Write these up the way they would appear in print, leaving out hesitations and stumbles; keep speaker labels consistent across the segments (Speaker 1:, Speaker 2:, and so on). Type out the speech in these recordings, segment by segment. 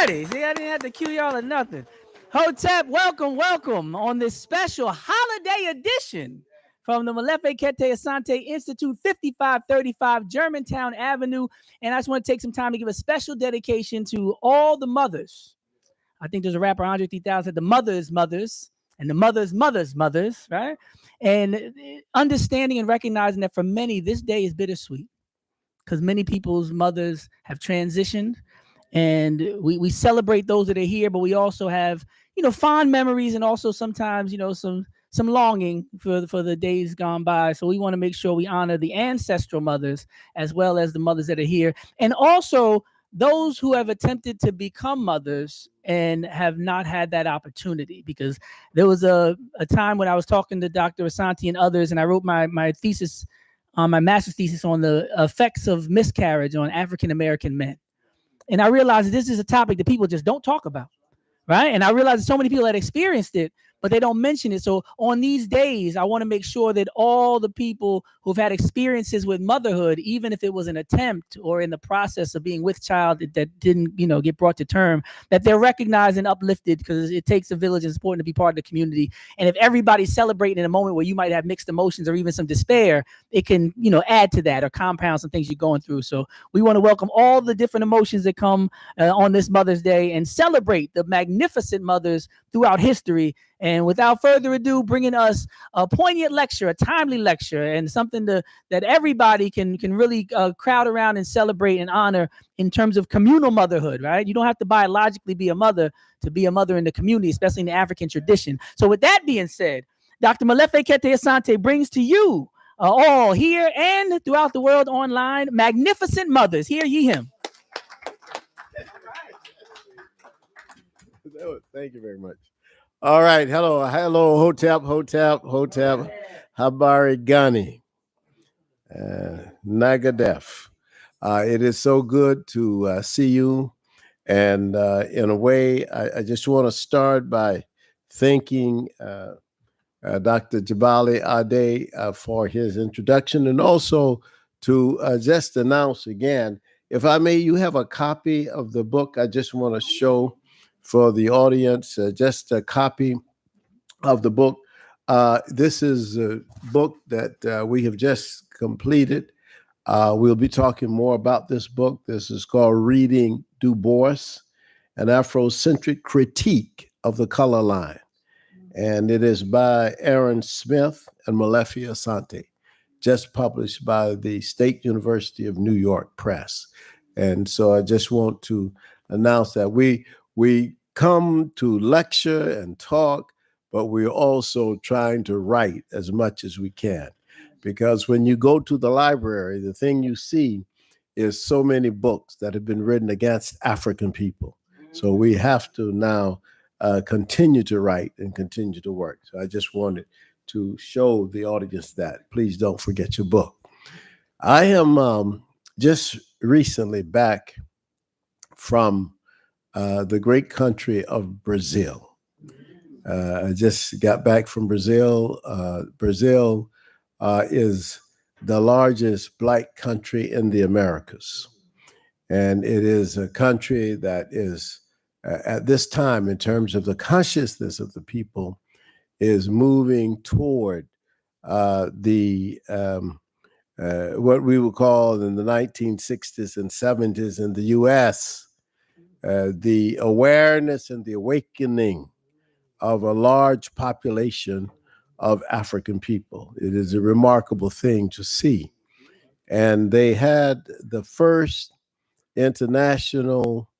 Speaker 1: ready. See, I didn't have to cue y'all or nothing. Hotep, welcome on this special holiday edition from the Malefe Kete Asante Institute, 5535 Germantown Avenue. And I just want to take some time to give a special dedication to all the mothers. I think there's a rapper, Andre 3000, said the mothers, and the mothers, right? And understanding and recognizing that for many, this day is bittersweet because many people's mothers have transitioned, and we celebrate those that are here, but we also have fond memories, and also sometimes some longing for the days gone by. So we want to make sure we honor the ancestral mothers as well as the mothers that are here, and also those who have attempted to become mothers and have not had that opportunity. Because there was a time when I was talking to Dr. Asante and others, and I wrote my thesis, my master's thesis, on the effects of miscarriage on African American men. And I realized that this is a topic that people just don't talk about, right? And I realized so many people had experienced it, but they don't mention it. So on these days, I want to make sure that all the people who've had experiences with motherhood, even if it was an attempt or in the process of being with child that didn't, get brought to term, that they're recognized and uplifted, because it takes a village and it's important to be part of the community. And if everybody's celebrating in a moment where you might have mixed emotions or even some despair, it can, add to that or compound some things you're going through. So we want to welcome all the different emotions that come on this Mother's Day and celebrate the magnificent mothers throughout history. And without further ado, bringing us a poignant lecture, a timely lecture, and something that everybody can really crowd around and celebrate and honor in terms of communal motherhood, right? You don't have to biologically be a mother to be a mother in the community, especially in the African tradition. So with that being said, Dr. Malefe Kete Asante brings to you all here and throughout the world online, magnificent mothers. Hear ye him.
Speaker 2: Thank you very much. All right. Hello, Hotep. Habari Gani. Nagadef. It is so good to see you. And in a way, I just want to start by thanking Dr. Jabali Ade for his introduction, and also to just announce again, if I may, you have a copy of the book. I just want to show for the audience just a copy of the book. This is a book that we have just completed. We'll be talking more about this book. This is called Reading Du Bois, an Afrocentric Critique of the Color Line. And it is by Aaron Smith and Malefe Asante, just published by the State University of New York Press. And so I just want to announce that we come to lecture and talk, but we're also trying to write as much as we can. Because when you go to the library, the thing you see is so many books that have been written against African people. So we have to now continue to write and continue to work. So I just wanted to show the audience that. Please don't forget your book. I am just recently back from the great country of Brazil. I just got back from Brazil. Brazil is the largest Black country in the Americas. And it is a country that is, at this time, in terms of the consciousness of the people, is moving toward what we would call in the 1960s and 70s in the US, the awareness and the awakening of a large population of African people. It is a remarkable thing to see. And they had the first international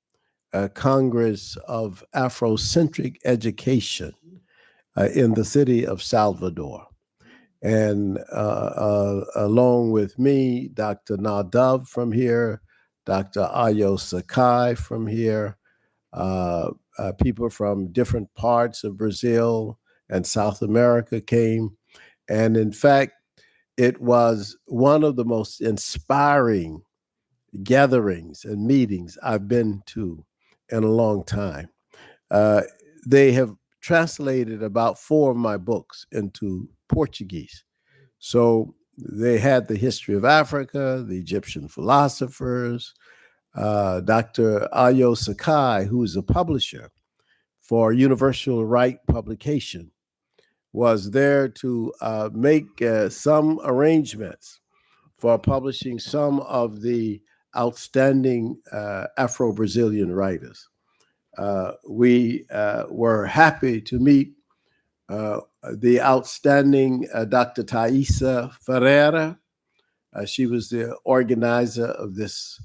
Speaker 2: Congress of Afrocentric Education in the city of Salvador. And along with me, Dr. Nadav from here, Dr. Ayo Sakai from here, people from different parts of Brazil and South America came. And in fact, it was one of the most inspiring gatherings and meetings I've been to in a long time. They have translated about 4 of my books into Portuguese. So they had the history of Africa, the Egyptian philosophers, Dr. Ayo Sakai, who is a publisher for Universal Right Publication, was there to make some arrangements for publishing some of the outstanding Afro-Brazilian writers. We were happy to meet uh, the outstanding Dr. Thaisa Ferreira. She was the organizer of this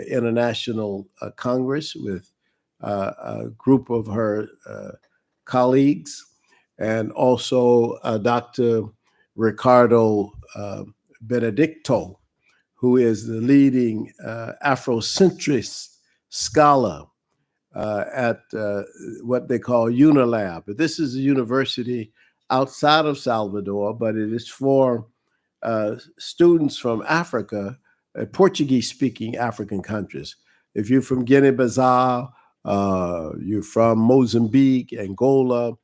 Speaker 2: international congress with a group of her colleagues, and also Dr. Ricardo Benedicto, who is the leading Afrocentrist scholar at what they call Unilab. But this is a university outside of Salvador, but it is for students from Africa, Portuguese-speaking African countries. If you're from Guinea-Bissau, you're from Mozambique, Angola,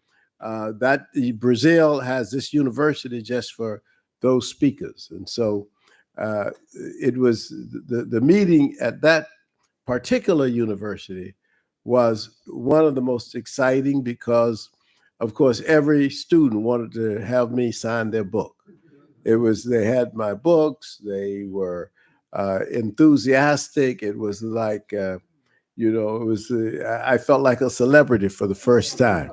Speaker 2: Brazil has this university just for those speakers. And so it was the meeting at that particular university was one of the most exciting because, of course, every student wanted to have me sign their book. They had my books, they were enthusiastic. It was like, I felt like a celebrity for the first time.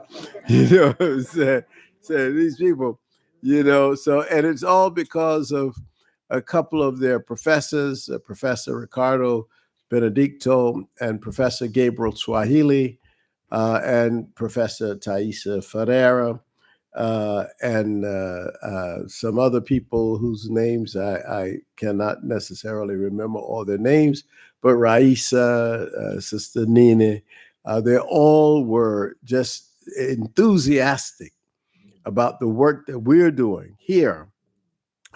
Speaker 2: It was, so these people, and it's all because of a couple of their professors, Professor Ricardo Benedicto and Professor Gabriel Swahili, and Professor Thaisa Ferreira, and some other people whose names I cannot necessarily remember all their names, but Raisa, Sister Nene, they all were just enthusiastic about the work that we're doing here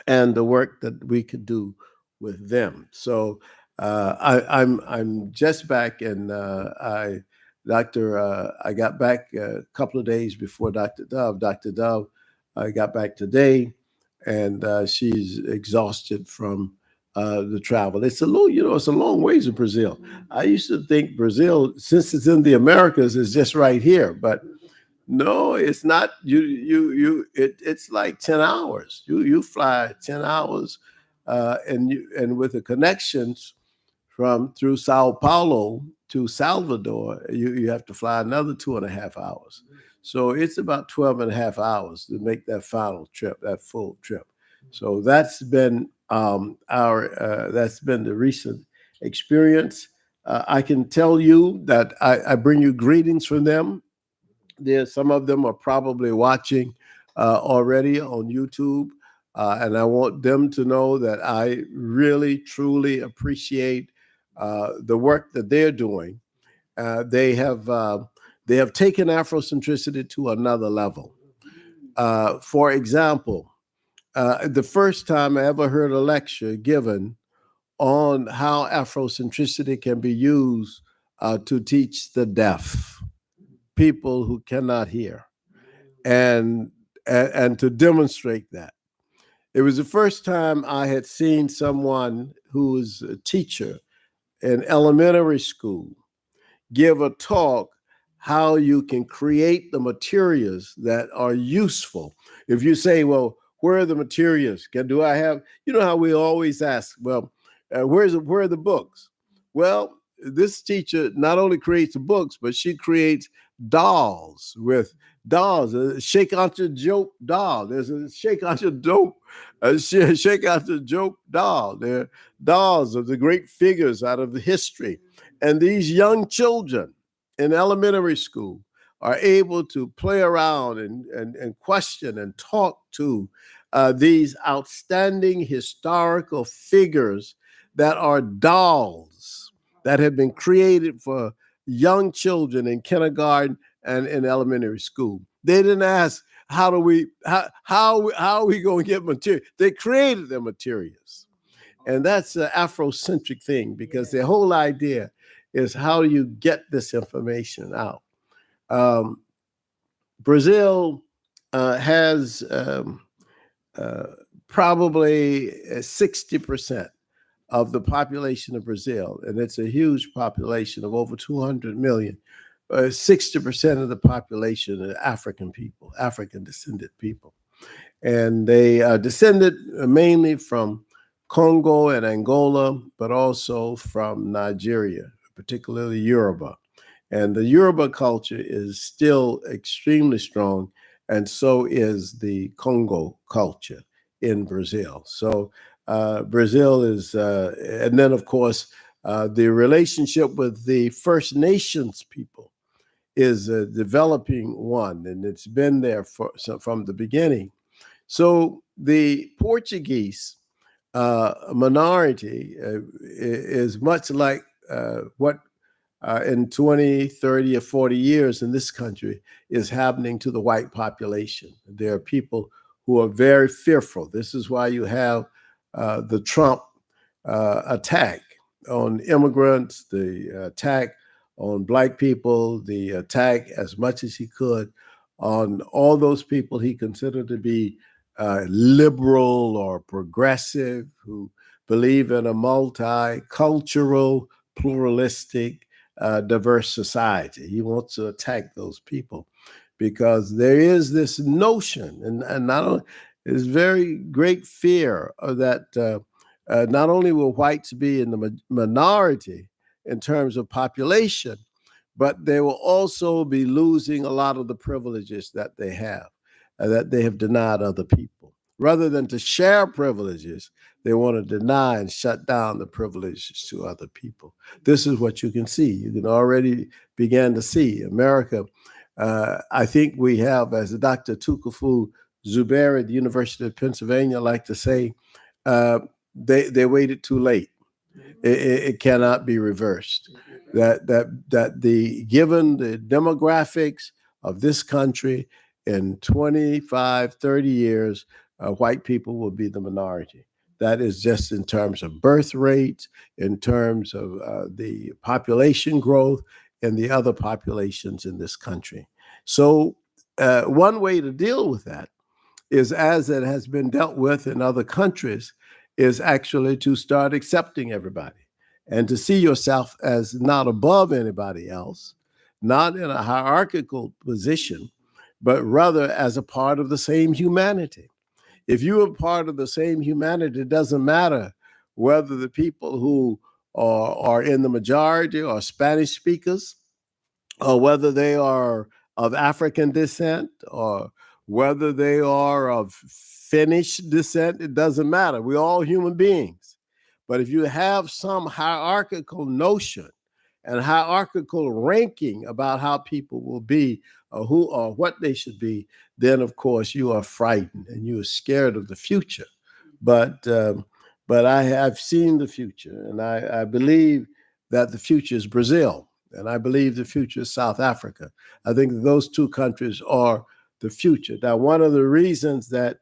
Speaker 2: and the work that we could do with them. So I'm just back, and I got back a couple of days before Dr. Dove. Dr. Dove got back today, and she's exhausted from the travel. It's a long ways to Brazil. I used to think Brazil, since it's in the Americas, is just right here, but no, it's not. It's like 10 hours. You fly 10 hours, and with the connections through Sao Paulo to Salvador, you have to fly another 2.5 hours. So it's about 12 and a half hours to make that final trip, that full trip. So that's been that's been the recent experience. I can tell you that I bring you greetings from them. Some of them are probably watching already on YouTube, and I want them to know that I really, truly appreciate the work that they're doing. They have taken Afrocentricity to another level. For example, the first time I ever heard a lecture given on how Afrocentricity can be used to teach the deaf, people who cannot hear, and to demonstrate that. It was the first time I had seen someone who was a teacher in elementary school give a talk how you can create the materials that are useful. If you say, well, where are the materials? Do I have, how we always ask, well, where are the books? Well, this teacher not only creates the books, but she creates dolls a shake out your joke doll. There's a shake out your dope, shake out your joke doll. They're dolls of the great figures out of the history. And these young children in elementary school are able to play around and question and talk to these outstanding historical figures that are dolls that have been created for young children in kindergarten and in elementary school. They didn't ask, how are we going to get material? They created the materials. And that's an Afrocentric thing, because the whole idea is, how do you get this information out? Brazil has probably 60% of the population of Brazil, and it's a huge population of over 200 million. 60% of the population are African people, African descended people. And they are descended mainly from Congo and Angola, but also from Nigeria, particularly Yoruba. And the Yoruba culture is still extremely strong, and so is the Congo culture in Brazil. So Brazil is, and then of course, the relationship with the First Nations people is a developing one, and it's been there from the beginning. So the Portuguese minority is much like what in 20, 30, or 40 years in this country is happening to the white population. There are people who are very fearful. This is why you have the Trump attack on immigrants, the attack on Black people, the attack as much as he could on all those people he considered to be liberal or progressive, who believe in a multicultural, pluralistic, diverse society. He wants to attack those people because there is this notion, and not only is very great fear of that not only will whites be in the minority in terms of population, but they will also be losing a lot of the privileges that they have denied other people. Rather than to share privileges, they want to deny and shut down the privileges to other people. This is what you can see. You can already begin to see America. I think we have, as Dr. Tukufu Zuberi at the University of Pennsylvania like to say, they waited too late. It cannot be reversed. That the given the demographics of this country in 25, 30 years, white people will be the minority. That is just in terms of birth rates, in terms of the population growth, and the other populations in this country. So one way to deal with that is, as it has been dealt with in other countries, is actually to start accepting everybody and to see yourself as not above anybody else, not in a hierarchical position, but rather as a part of the same humanity. If you are part of the same humanity, it doesn't matter whether the people who are in the majority are Spanish speakers, or whether they are of African descent, or whether they are of Finnish descent. It doesn't matter. We're all human beings. But if you have some hierarchical notion and hierarchical ranking about how people will be, or who or what they should be, then of course you are frightened and you are scared of the future. But I have seen the future, and I believe that the future is Brazil, and I believe the future is South Africa. I think those two countries are the future. Now, one of the reasons that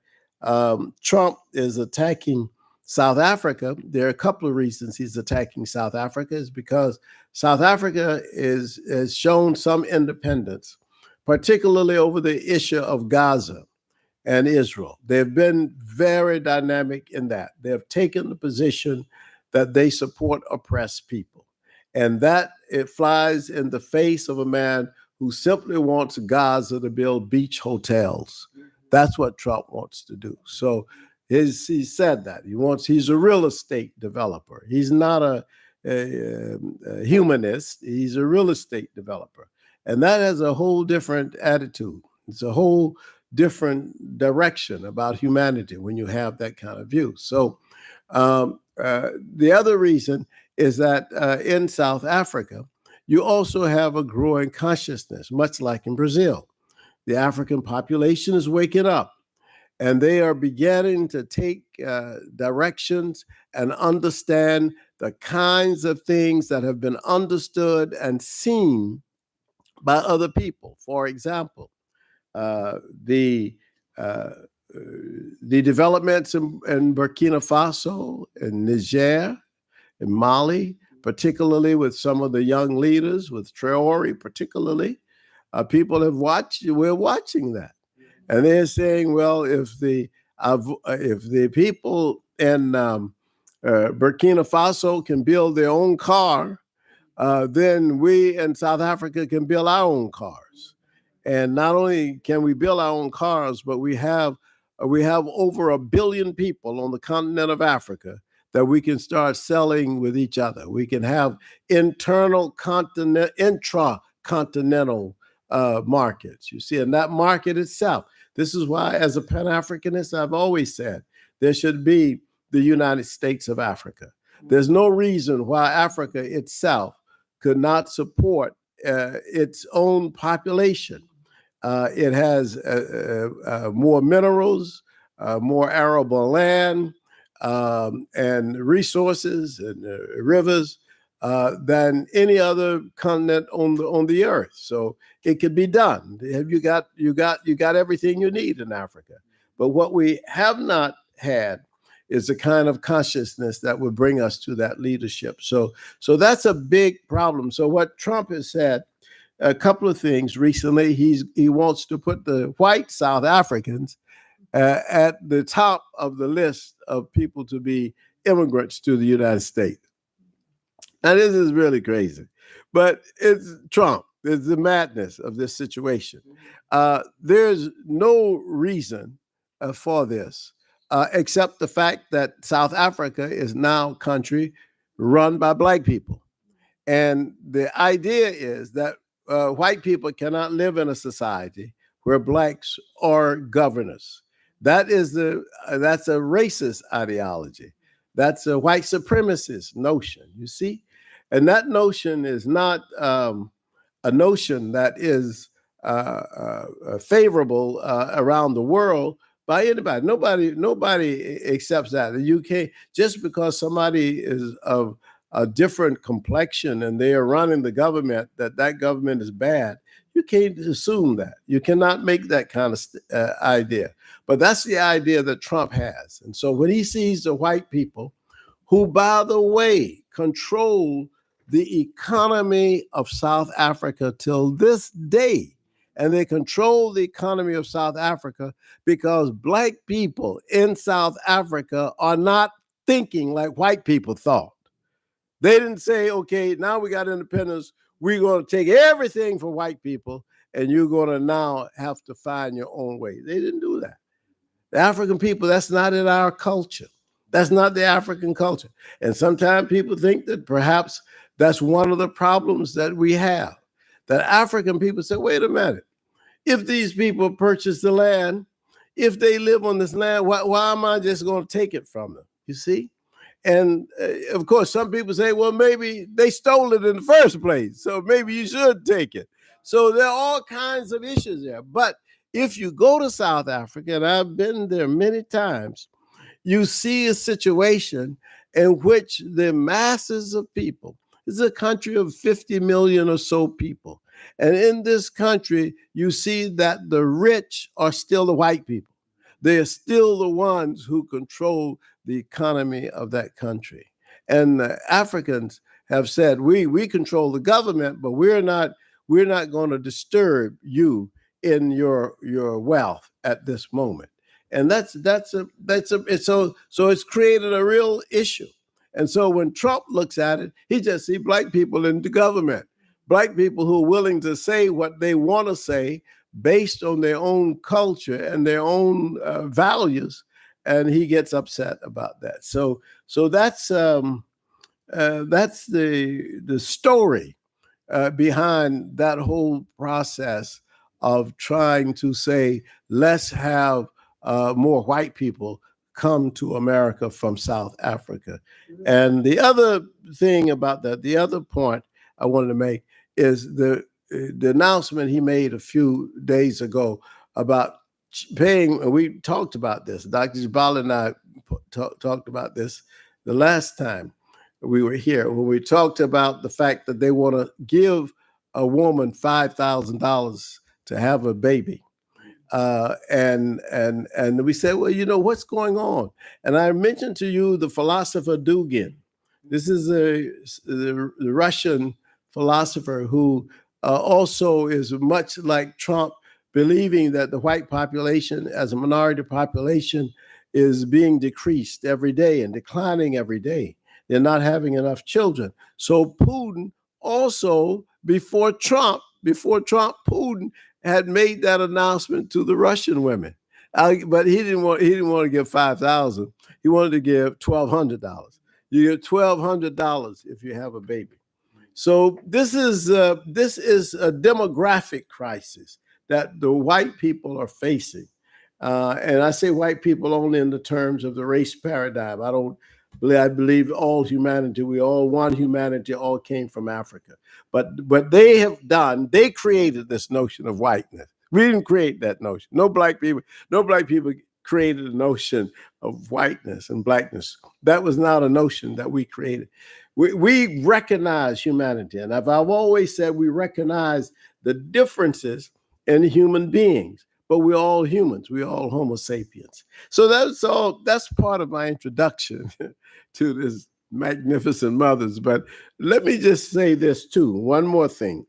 Speaker 2: Trump is attacking South Africa, there are a couple of reasons he's attacking South Africa, is because South Africa has shown some independence, particularly over the issue of Gaza and Israel. They've been very dynamic in that. They have taken the position that they support oppressed people. And that it flies in the face of a man who simply wants Gaza to build beach hotels. That's what Trump wants to do. So he said that. He's a real estate developer. He's not a humanist. He's a real estate developer. And that has a whole different attitude. It's a whole different direction about humanity when you have that kind of view. So the other reason is that in South Africa, you also have a growing consciousness, much like in Brazil. The African population is waking up, and they are beginning to take directions and understand the kinds of things that have been understood and seen by other people. For example, the developments in Burkina Faso, in Niger, in Mali, particularly with some of the young leaders, with Traore particularly, people we're watching that. And they're saying, well, if the people in Burkina Faso can build their own car, then we in South Africa can build our own cars. And not only can we build our own cars, but we have over 1 billion people on the continent of Africa that we can start selling with each other. We can have intra-continental markets. You see, and that market itself. This is why, as a Pan-Africanist, I've always said there should be the United States of Africa. There's no reason why Africa itself could not support its own population. It has more minerals, more arable land, and resources and rivers than any other continent on the earth. So it could be done. You got everything you need in Africa. But what we have not had is a kind of consciousness that would bring us to that leadership. So that's a big problem. So what Trump has said, a couple of things recently, he wants to put the white South Africans at the top of the list of people to be immigrants to the United States. Now, this is really crazy, but it's Trump. It's the madness of this situation. There's no reason for this, except the fact that South Africa is now a country run by Black people. And the idea is that white people cannot live in a society where Blacks are governors. That's a racist ideology. That's a white supremacist notion, you see? And that notion is not a notion that is favorable around the world by anybody. Nobody accepts that. You can't, just because somebody is of a different complexion and they are running the government, that government is bad. You can't assume that. You cannot make that kind of idea. But that's the idea that Trump has. And so when he sees the white people, who, by the way, control the economy of South Africa till this day, and they control the economy of South Africa because Black people in South Africa are not thinking like white people thought. They didn't say, okay, now we got independence, we're going to take everything from white people, and you're going to now have to find your own way. They didn't do that. The African people, that's not in our culture. That's not the African culture. And sometimes people think that perhaps that's one of the problems that we have, that African people say, wait a minute, if these people purchase the land, if they live on this land, why am I just going to take it from them? You see? And of course, some people say, well, maybe they stole it in the first place, so maybe you should take it. So there are all kinds of issues there. But if you go to South Africa, and I've been there many times, you see a situation in which the masses of people, this is a country of 50 million or so people. And in this country, you see that the rich are still the white people. They are still the ones who control the economy of that country. And the Africans have said, we control the government, but we're not going to disturb you in your wealth at this moment. And so it's created a real issue. And so when Trump looks at it, he just sees Black people in the government, Black people who are willing to say what they want to say based on their own culture and their own values, and he gets upset about that. So that's the story behind that whole process of trying to say, let's have more white people come to America from South Africa. And the other thing about that, the other point I wanted to make is the announcement he made a few days ago about paying, and we talked about this, Dr. Jabal and I talked about this the last time we were here, when we talked about the fact that they want to give a woman $5,000 to have a baby. And we said, well, you know, what's going on? And I mentioned to you the philosopher Dugin. This is the Russian philosopher who also is much like Trump, believing that the white population as a minority population is being decreased every day and declining every day. They're not having enough children. So Putin also, before Trump, Putin had made that announcement to the Russian women. But he didn't want to give 5,000. He wanted to give $1,200. You get $1,200 if you have a baby. So this is a demographic crisis that the white people are facing. And I say white people only in the terms of the race paradigm. I believe all humanity, we all one humanity, all came from Africa. But they created this notion of whiteness. We didn't create that notion. No black people created the notion of whiteness and blackness. That was not a notion that we created. We recognize humanity. And I've always said we recognize the differences in human beings, but we're all humans. We're all Homo sapiens. So that's part of my introduction to this magnificent mothers. But let me just say this too. One more thing.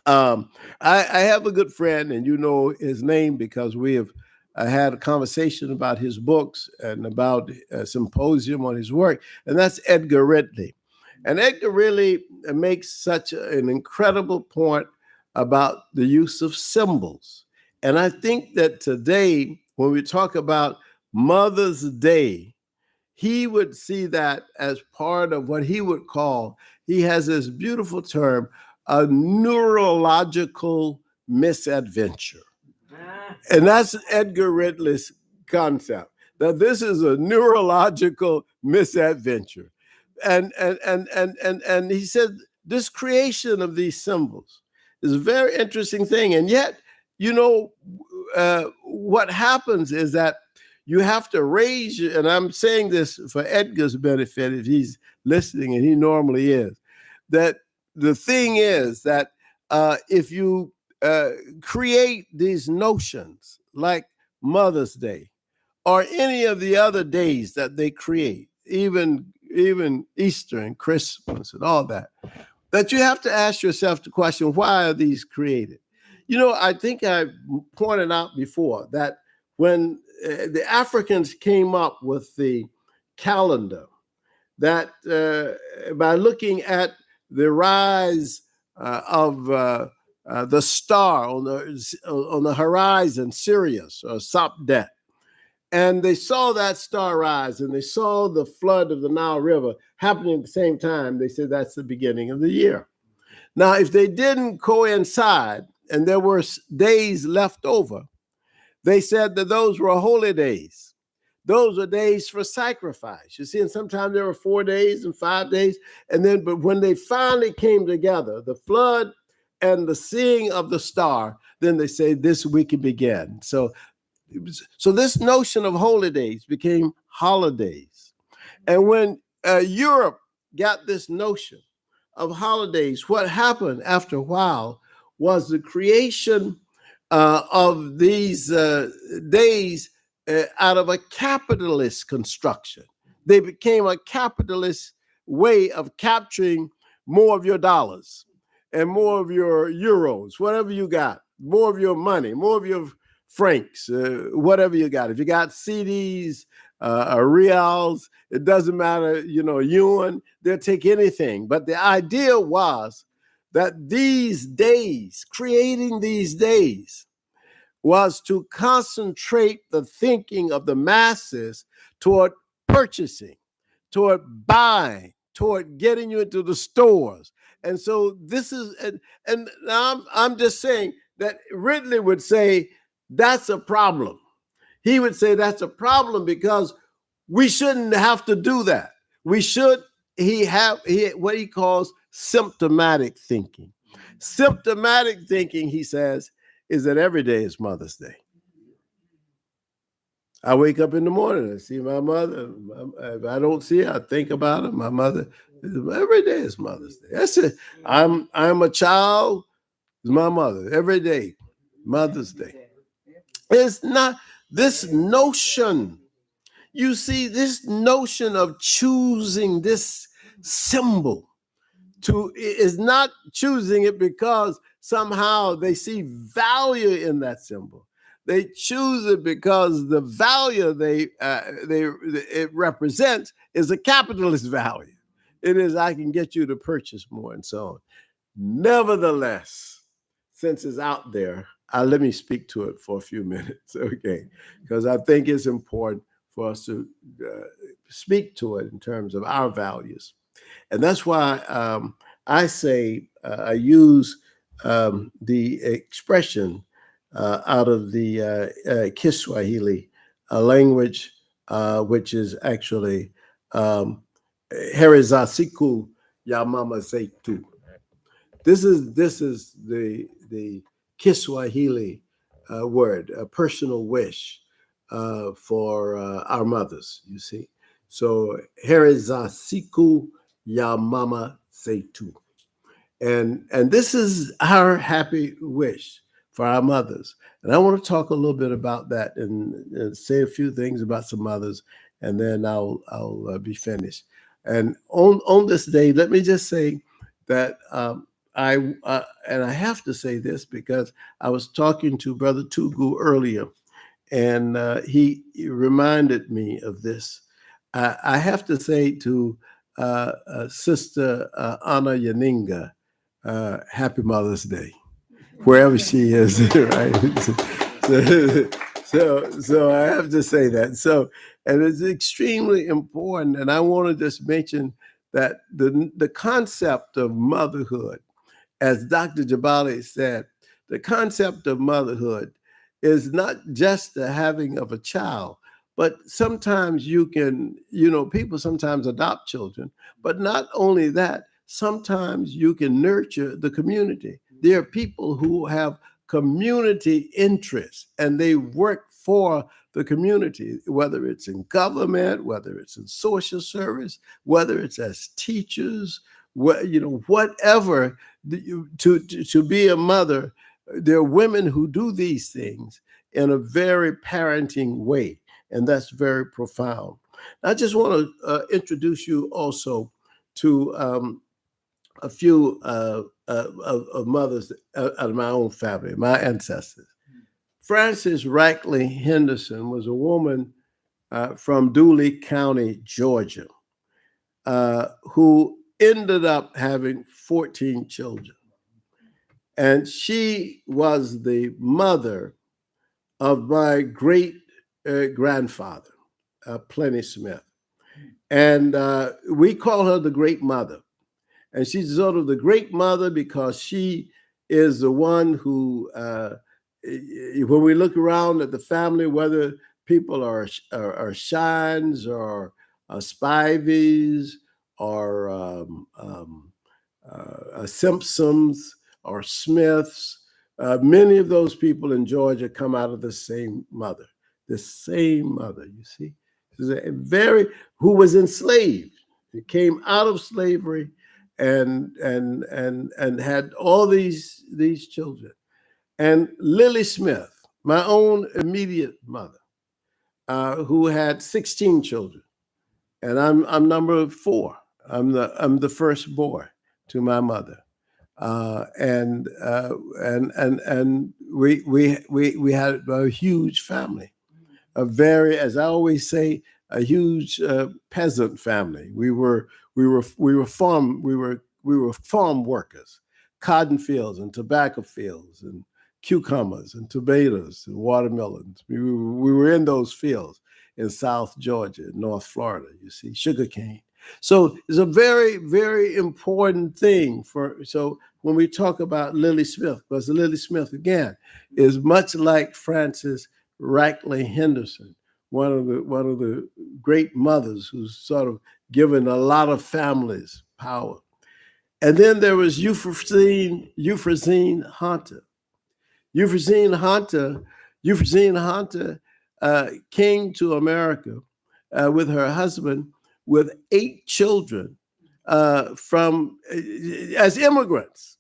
Speaker 2: I have a good friend, and you know his name because we have had a conversation about his books and about a symposium on his work, and that's Edgar Ridley. And Edgar really makes such an incredible point about the use of symbols. And I think that today, when we talk about Mother's Day, he would see that as part of what he would call, he has this beautiful term, a neurological misadventure. And that's Edgar Ridley's concept, that this is a neurological misadventure. And he said this creation of these symbols is a very interesting thing. And yet, you know, what happens is that you have to raise, and I'm saying this for Edgar's benefit if he's listening, and he normally is, that the thing is that if you create these notions like Mother's Day or any of the other days that they create, even Easter and Christmas and all that you have to ask yourself the question, why are these created? You know, I think I pointed out before that when the Africans came up with the calendar, that by looking at the rise of the star on the horizon, Sirius or Sopdet, and they saw that star rise and they saw the flood of the Nile River happening at the same time, they said that's the beginning of the year. Now, if they didn't coincide and there were days left over, they said that those were holy days. Those are days for sacrifice. You see, and sometimes there were 4 days and 5 days. But when they finally came together, the flood and the seeing of the star, then they say this week can begin. So this notion of holy days became holidays. And when Europe got this notion of holidays, what happened after a while was the creation of these days out of a capitalist construction. They became a capitalist way of capturing more of your dollars and more of your euros, whatever you got, more of your money, more of your francs, whatever you got. If you got CDs, reals, it doesn't matter, you know, yuan, they'll take anything. But the idea was that these days, creating these days, was to concentrate the thinking of the masses toward purchasing, toward buying, toward getting you into the stores. And so this is, and I'm just saying that Ridley would say that's a problem. He would say that's a problem because we shouldn't have to do that. We should what he calls symptomatic thinking. Symptomatic thinking, he says, is that every day is Mother's Day. I wake up in the morning and see my mother. If I don't see her, I think about her. My mother, every day is Mother's Day. That's it. I'm a child. It's my mother. Every day, Mother's Day. It's not this notion. You see, this notion of choosing this symbol is not choosing it because somehow they see value in that symbol. They choose it because the value it represents is a capitalist value. It is, I can get you to purchase more and so on. Nevertheless, since it's out there, let me speak to it for a few minutes, okay? Because I think it's important for us to speak to it in terms of our values. And that's why I say I use the expression out of the Kiswahili language, which is actually heri za siku ya mama zetu. This is the Kiswahili word, a personal wish for our mothers. You see, so heri za siku ya mama zetu, and this is our happy wish for our mothers. And I want to talk a little bit about that and say a few things about some mothers, and then I'll be finished. And on this day, let me just say that and I have to say this because I was talking to Brother Tugu earlier, and he reminded me of this. I have to say to Sister Anna Yaninga, Happy Mother's Day, wherever she is, right? So I have to say that. So, and it's extremely important. And I want to just mention that the concept of motherhood, as Dr. Jabali said, the concept of motherhood is not just the having of a child, but sometimes people sometimes adopt children, but not only that, sometimes you can nurture the community. There are people who have community interests and they work for the community, whether it's in government, whether it's in social service, whether it's as teachers, whatever. To be a mother, there are women who do these things in a very parenting way, and that's very profound. I just want to introduce you also to a few of mothers out of my own family, my ancestors. Frances Rackley Henderson was a woman from Dooley County, Georgia, who ended up having 14 children. And she was the mother of my great grandfather, Plenty Smith. And we call her the Great Mother. And she's sort of the Great Mother because she is the one who, when we look around at the family, whether people are Shines or Spivies or Simpsons or Smiths, many of those people in Georgia come out of the same mother, you see. Who was enslaved. He came out of slavery and had all these children. And Lily Smith, my own immediate mother, who had 16 children, and I'm number 4. I'm the first boy to my mother, and we had a huge family, a very, as I always say, a huge peasant family. We were farm workers, cotton fields and tobacco fields and cucumbers and tomatoes and watermelons. We were in those fields in South Georgia, North Florida. You see, sugarcane. So it's a very, very important thing so when we talk about Lily Smith, because Lily Smith again is much like Frances Rackley Henderson, one of the great mothers who's sort of given a lot of families power. And then there was Euphrazine Hunter. Euphrazine Hunter came to America with her husband with 8 children as immigrants,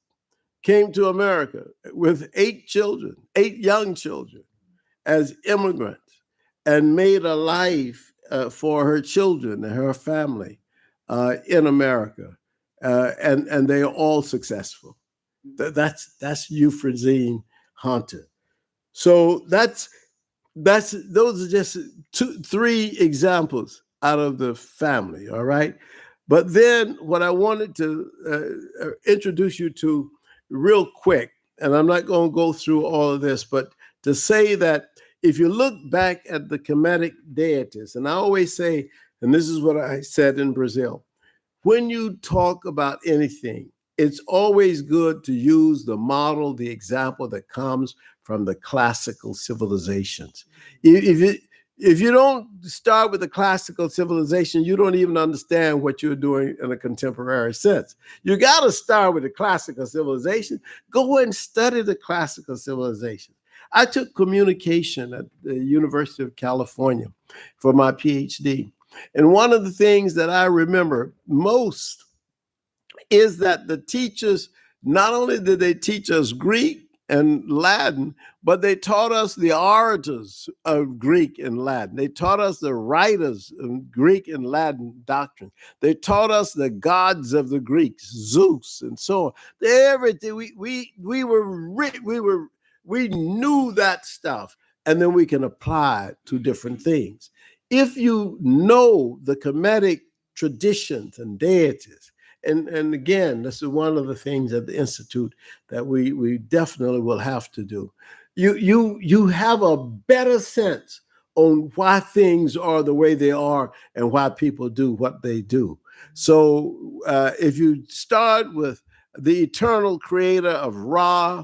Speaker 2: came to America with 8 young children as immigrants, and made a life for her children and her family in America. And they are all successful. That's Euphrazine Hunter. So those are just three examples out of the family. All right. But then what I wanted to introduce you to real quick, and I'm not going to go through all of this, but to say that if you look back at the Kemetic deities, and I always say, and this is what I said in Brazil, when you talk about anything, it's always good to use the model, the example that comes from the classical civilizations. If you don't start with the classical civilization, you don't even understand what you're doing in a contemporary sense. You got to start with the classical civilization. Go and study the classical civilization. I took communication at the University of California for my PhD. And one of the things that I remember most is that the teachers, not only did they teach us Greek and Latin, but they taught us the orators of Greek and Latin. They taught us the writers of Greek and Latin doctrine. They taught us the gods of the Greeks, Zeus, and so on. Everything we knew that stuff, and then we can apply it to different things. If you know the Kemetic traditions and deities, and again, this is one of the things at the Institute that we definitely will have to do. You have a better sense on why things are the way they are and why people do what they do. So if you start with the eternal creator of Ra,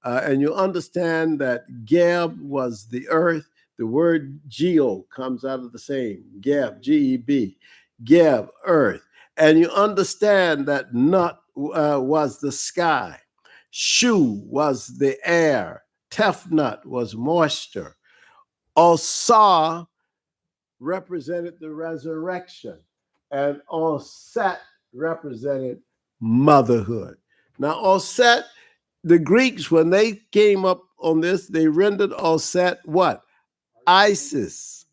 Speaker 2: and you understand that Geb was the earth, the word geo comes out of the same, Geb, G-E-B, Geb, earth. And you understand that Nut was the sky, Shu was the air, Tefnut was moisture, Osar represented the resurrection, and Oset represented motherhood. Now, Oset, the Greeks, when they came up on this, they rendered Oset what? Isis.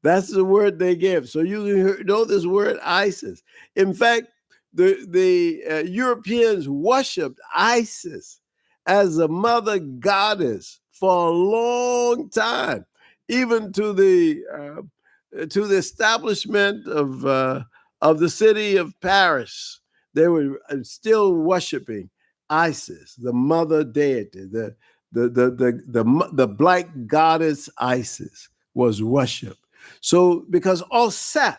Speaker 2: That's the word they gave. So you know this word Isis. In fact, the Europeans worshipped Isis as a mother goddess for a long time, even to the establishment of the city of Paris. They were still worshiping Isis, the mother deity, the black goddess Isis was worshipped. So because Osset,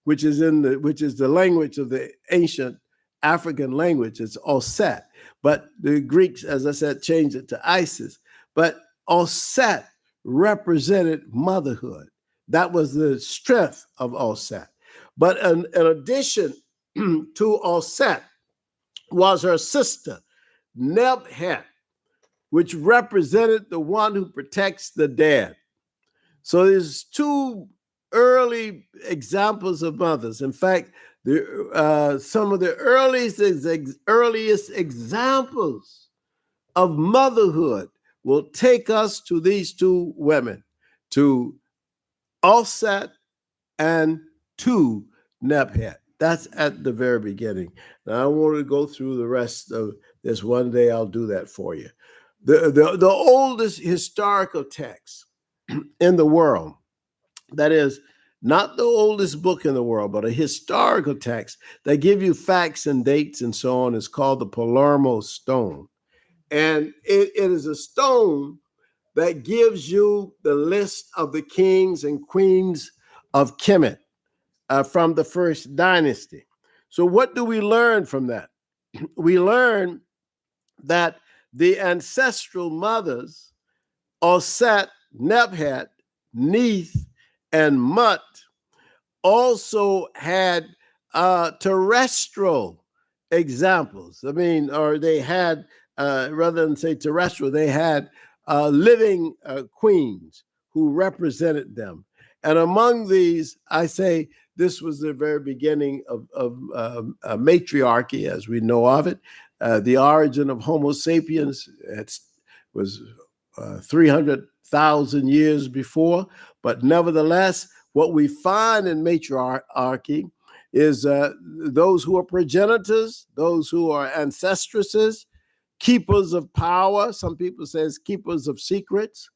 Speaker 2: which is the language of the ancient African language, it's Osset. But the Greeks, as I said, changed it to Isis. But Osset represented motherhood. That was the strength of Osset. But in addition to Osset was her sister, Nebhet, which represented the one who protects the dead. So there's two early examples of mothers. In fact, some of the earliest examples of motherhood will take us to these two women, to Alsat and to Nebhet. That's at the very beginning. Now I want to go through the rest of this. One day I'll do that for you. The oldest historical text in the world, that is not the oldest book in the world, but a historical text that give you facts and dates and so on, is called the Palermo Stone. And it is a stone that gives you the list of the kings and queens of Kemet from the first dynasty. So what do we learn from that? We learn that the ancestral mothers, Osset, Nebhet, Neith, and Mut, also had terrestrial examples. I mean, or they had, rather than say terrestrial, they had living queens who represented them. And among these, I say this was the very beginning of matriarchy as we know of it. The origin of Homo sapiens was 300,000 years before, but nevertheless, what we find in matriarchy is those who are progenitors, those who are ancestresses, keepers of power. Some people say it's keepers of secrets.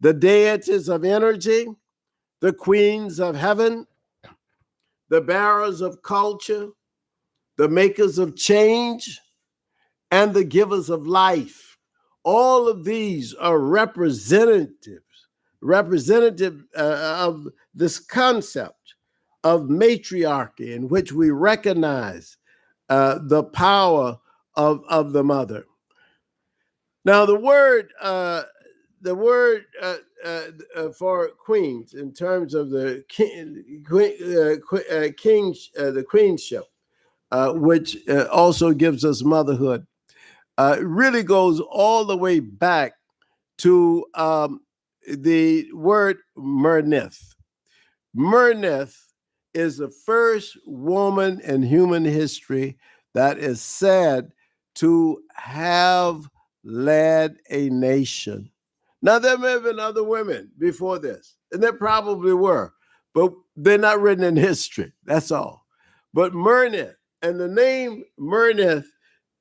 Speaker 2: The deities of energy, the queens of heaven, the bearers of culture, the makers of change, and the givers of life. All of these are representative of this concept of matriarchy, in which we recognize the power of the mother. Now, the word for queens, in terms of the queenship, which also gives us motherhood, really goes all the way back to the word Mernith. Mernith is the first woman in human history that is said to have led a nation. Now, there may have been other women before this, and there probably were, but they're not written in history. That's all. But Mernith, and the name Mernith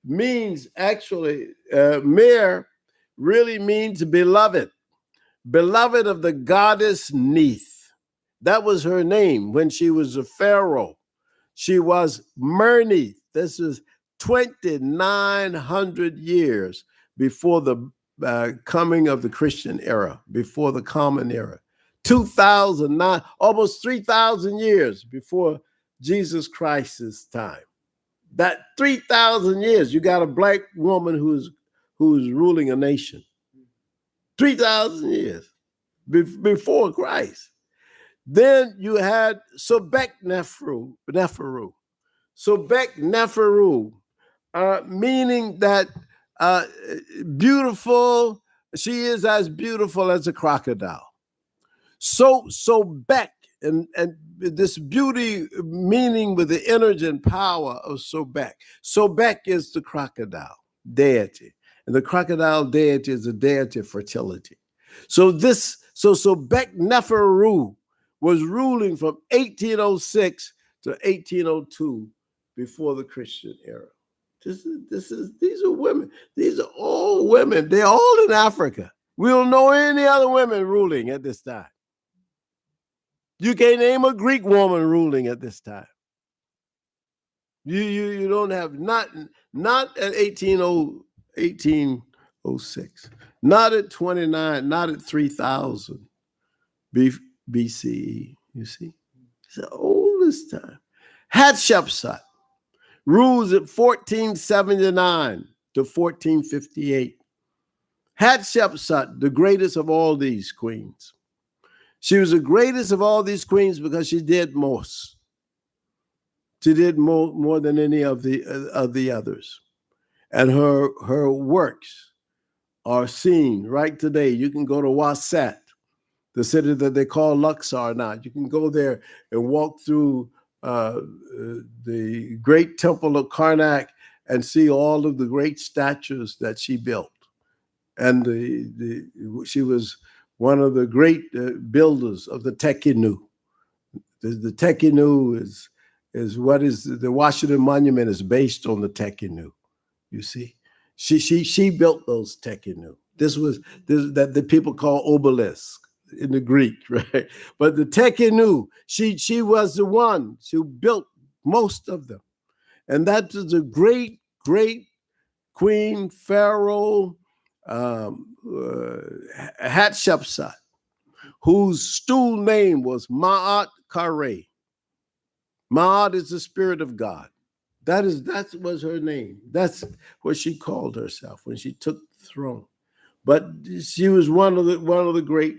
Speaker 2: means actually, Mer really means beloved, beloved of the goddess Neith. That was her name when she was a pharaoh. She was Mernith. This is 2,900 years before the coming of the Christian era, before the Common Era. 2009, almost 3,000 years before Jesus Christ's time. That 3,000 years, you got a black woman who's ruling a nation. 3,000 years before Christ. Then you had Sobek Neferu. Sobek Neferu, meaning that beautiful, she is as beautiful as a crocodile. Sobek, and this beauty meaning with the energy and power of Sobek. Sobek is the crocodile deity, and the crocodile deity is the deity of fertility. So Sobek Neferu was ruling from 1806 to 1802 before the Christian era. These are women. These are all women. They're all in Africa. We don't know any other women ruling at this time. You can't name a Greek woman ruling at this time. You don't have, not at 1806, not at 29, not at 3000 BCE. You see, it's the oldest time. Hatshepsut rules at 1479 to 1458. Hatshepsut, the greatest of all these queens. She was the greatest of all these queens because she did most. She did more than any of the others. And her works are seen right today. You can go to Waset, the city that they call Luxor now. You can go there and walk through the great temple of Karnak and see all of the great statues that she built. And she was one of the great builders of the Tekinu. The Tekinu is what is the Washington Monument is based on the Tekinu. You see, she built those Tekinu. This that the people call obelisk in the Greek, right? But the Tekinu, she was the one who built most of them, and that is a great queen pharaoh, Hatshepsut, whose stool name was Ma'at Kare. Ma'at is the spirit of God. That was her name. That's what she called herself when she took the throne. But she was one of the great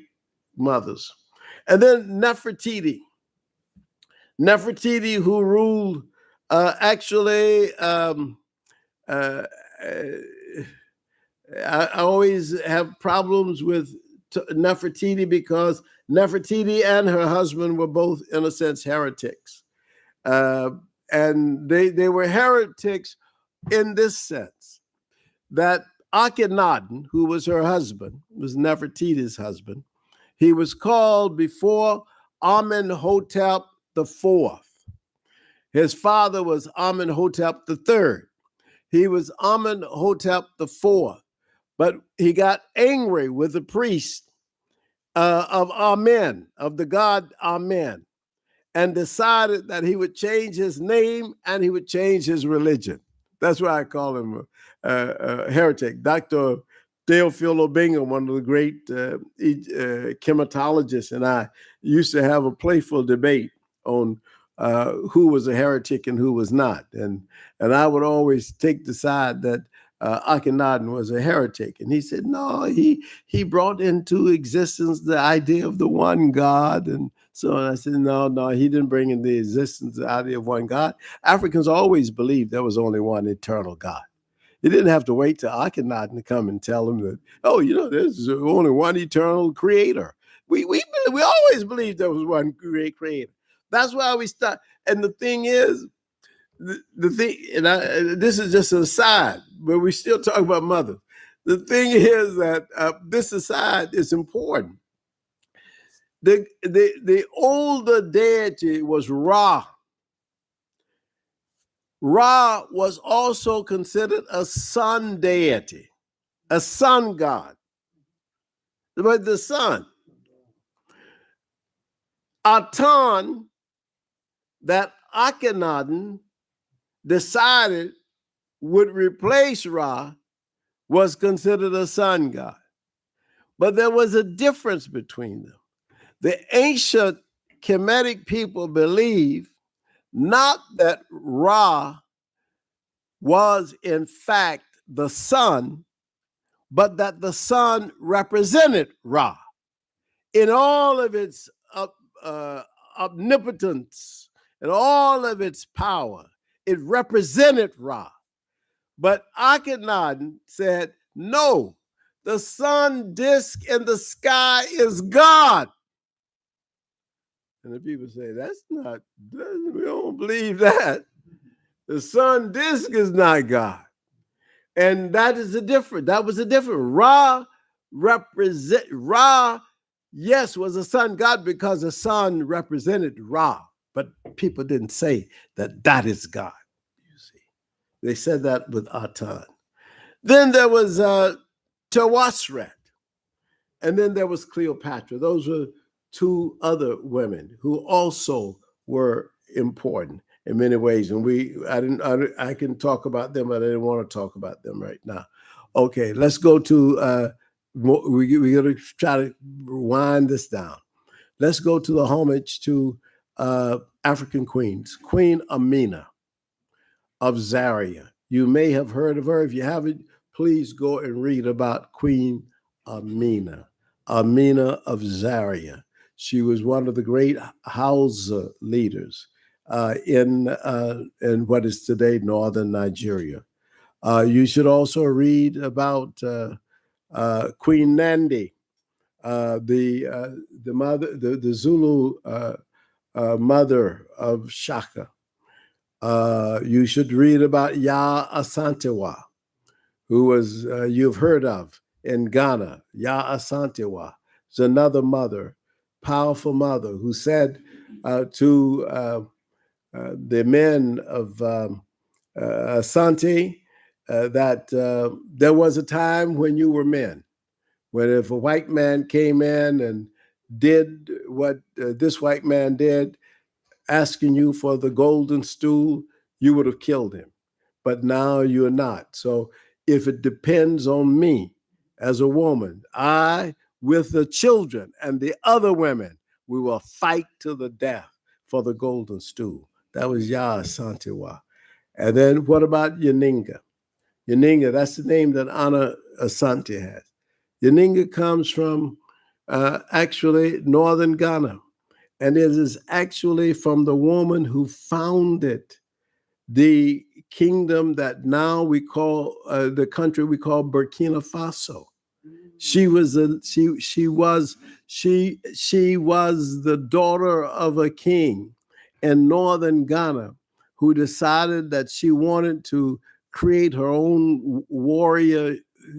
Speaker 2: mothers. And then Nefertiti, who ruled I always have problems with Nefertiti because Nefertiti and her husband were both, in a sense, heretics. And they were heretics in this sense, that Akhenaten, who was her husband, was Nefertiti's husband, he was called before Amenhotep IV. His father was Amenhotep III. He was Amenhotep IV, but he got angry with the priest of Amen, of the god Amen, and decided that he would change his name and he would change his religion. That's why I call him a heretic. Dr. Theophilo Bingham, one of the great chematologists, and I used to have a playful debate on who was a heretic and who was not. And I would always take the side that Akhenaten was a heretic. And he said, no, he brought into existence the idea of the one God. And so I said, no, he didn't bring in the existence the idea of one God. Africans always believed there was only one eternal God. You didn't have to wait till Akhenaten to come and tell them that, oh, there's only one eternal creator. We always believed there was one great creator. That's why we start. And the thing is, the thing, and this is just an aside, but we still talk about mothers. The thing is that this aside is important. The older deity was Ra. Ra was also considered a sun deity, a sun god. But the sun, Atan, that Akhenaten decided would replace Ra, was considered a sun god. But there was a difference between them. The ancient Kemetic people believed not that Ra was in fact the sun, but that the sun represented Ra in all of its omnipotence and all of its power. It represented Ra. But Akhenaten said, no, the sun disk in the sky is God. And the people say, we don't believe that. The sun disk is not God. And that was the difference. Ra, yes, was a sun god because the sun represented Ra. But people didn't say that is God. You see, they said that with Atan. Then there was Tawasret, and then there was Cleopatra. Those were two other women who also were important in many ways. And I can talk about them, but I didn't want to talk about them right now. Okay, let's go to, we got to try to wind this down. Let's go to the homage to African queens. Queen Amina of Zaria. You may have heard of her. If you haven't, please go and read about Queen Amina of Zaria. She was one of the great Hausa leaders in what is today northern Nigeria. You should also read about Queen Nandi, the mother, the Zulu mother of Shaka. You should read about Ya Asantewa, who was you've heard of in Ghana. Ya Asantewa is another mother, powerful mother, who said to the men of Asante that there was a time when you were men, when if a white man came in and did what this white man did, asking you for the golden stool, you would have killed him. But now you're not. So if it depends on me as a woman, I, with the children and the other women, we will fight to the death for the golden stool. That was Ya Asantewa. And then what about Yaninga? Yaninga, that's the name that Anna Asante has. Yaninga comes from actually northern Ghana. And it is actually from the woman who founded the kingdom that now we call the country we call Burkina Faso. She was the daughter of a king in northern Ghana who decided that she wanted to create her own warrior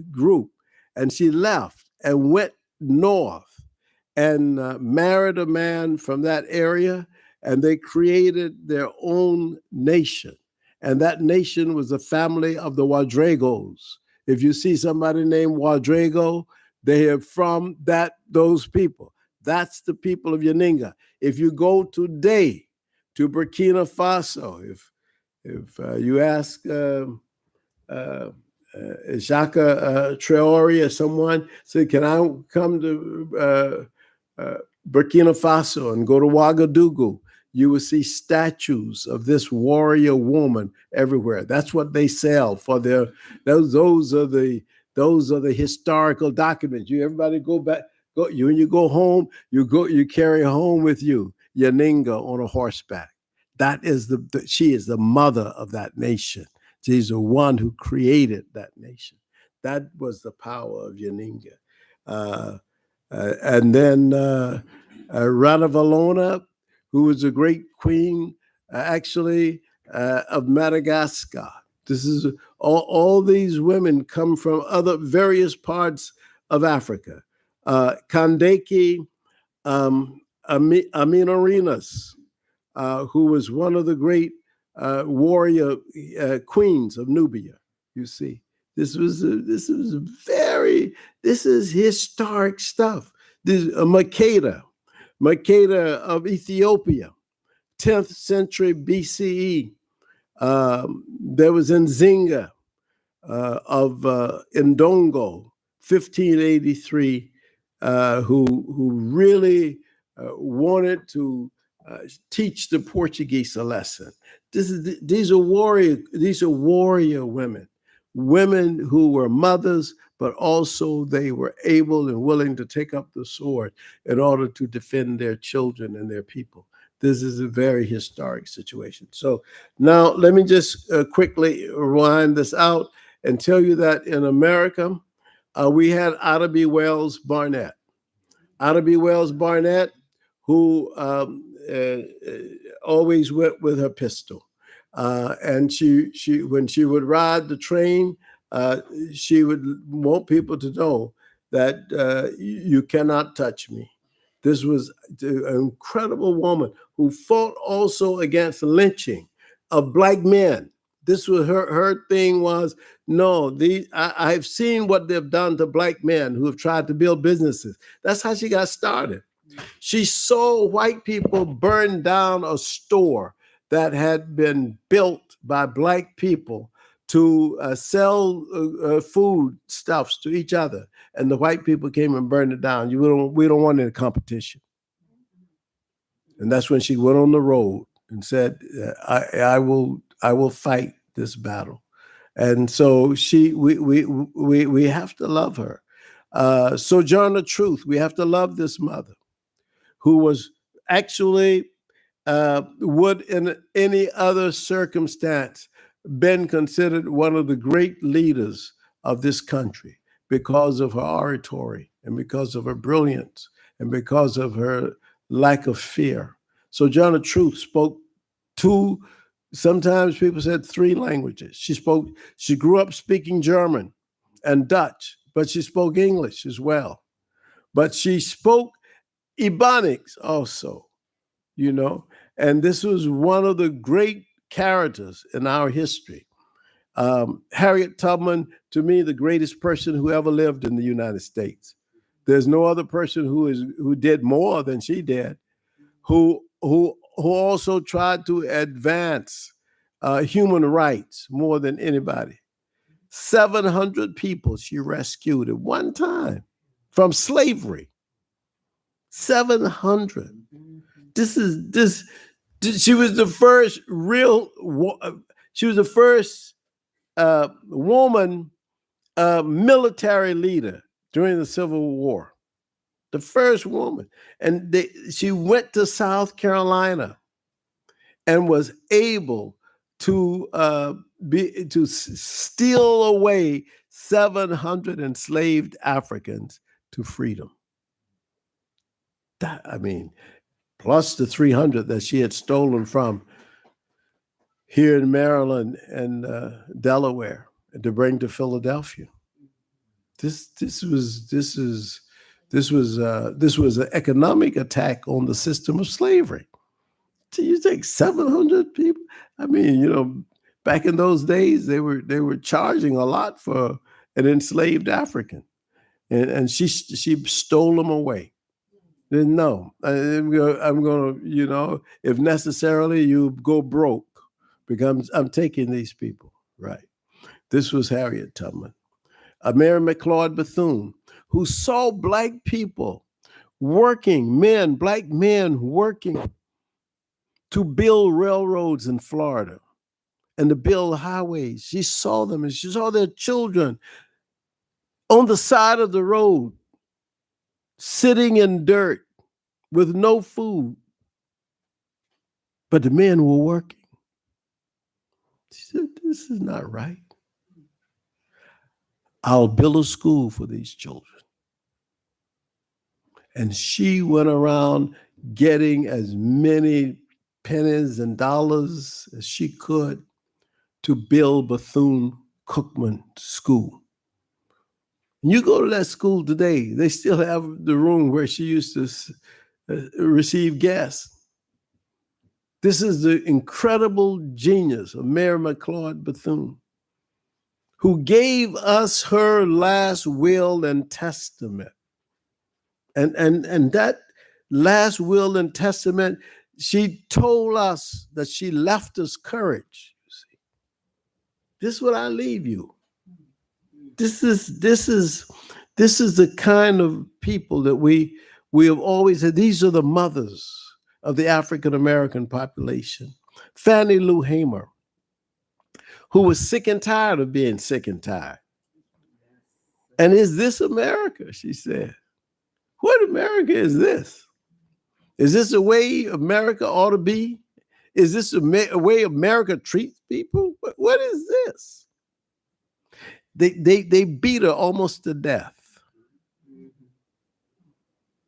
Speaker 2: group, and she left and went north and married a man from that area, and they created their own nation. And that nation was the family of the Wadregos. If you see somebody named Wadrego, they are from those people. That's the people of Yaninga. If you go today to Burkina Faso, if you ask uh, Jacques Traore or someone, say, can I come to Burkina Faso and go to Ouagadougou? You will see statues of this warrior woman everywhere. That's what they sell for their those are the historical documents. You everybody go back, go you when you go home, you carry home with you Yaninga on a horseback. That is she is the mother of that nation. She's the one who created that nation. That was the power of Yaninga. And then Rana Valona, who was a great queen, actually, of Madagascar. This is all these women come from other various parts of Africa. Kandake Aminorinas, who was one of the great warrior queens of Nubia. You see, this is historic stuff. This Makeda of Ethiopia, 10th century BCE. There was Nzinga of Ndongo, 1583, who really wanted to teach the Portuguese a lesson. These are warrior women who were mothers, but also they were able and willing to take up the sword in order to defend their children and their people. This is a very historic situation. So now let me just quickly rewind this out and tell you that in America, we had Ida B. Wells Barnett. Ida B. Wells Barnett, who always went with her pistol. And she when she would ride the train, she would want people to know that you cannot touch me. This was an incredible woman who fought also against lynching of Black men. This was her thing was, no, I've seen what they've done to Black men who have tried to build businesses. That's how she got started. She saw white people burn down a store that had been built by Black people to sell food stuffs to each other, and the white people came and burned it down. We don't want any competition, and that's when she went on the road and said, "I will fight this battle." And so we have to love her. Sojourner Truth, we have to love this mother who was actually would in any other circumstance been considered one of the great leaders of this country because of her oratory and because of her brilliance and because of her lack of fear. Sojourner Truth spoke two, sometimes people said three languages. She grew up speaking German and Dutch, but she spoke English as well. But she spoke Ebonics also, and this was one of the great characters in our history. Harriet Tubman, to me, the greatest person who ever lived in the United States. There's no other person who did more than she did, who also tried to advance human rights more than anybody. 700 people she rescued at one time from slavery. 700. She was the first woman military leader during the Civil War. The first woman. And she went to South Carolina and was able to steal away 700 enslaved Africans to freedom. Plus the 300 that she had stolen from here in Maryland and Delaware to bring to Philadelphia. This was an economic attack on the system of slavery. So you take 700 people. Back in those days, they were charging a lot for an enslaved African, and she stole them away. Then no, I'm gonna, if necessarily you go broke, because I'm taking these people. Right. This was Harriet Tubman. Mary McLeod Bethune, who saw black people working, black men working to build railroads in Florida and to build highways. She saw them, and she saw their children on the side of the road, sitting in dirt with no food. But the men were working. She said, this is not right. I'll build a school for these children. And she went around getting as many pennies and dollars as she could to build Bethune-Cookman School. And you go to that school today, they still have the room where she used to receive guests. This is the incredible genius of Mary McLeod Bethune, who gave us her last will and testament. And that last will and testament, she told us that she left us courage. You see, this is what I leave you. This is the kind of people that we have always said. These are the mothers of the African American population. Fannie Lou Hamer, who was sick and tired of being sick and tired. And is this America? She said. What America is this? Is this the way America ought to be? Is this a way America treats people? What is this? They beat her almost to death.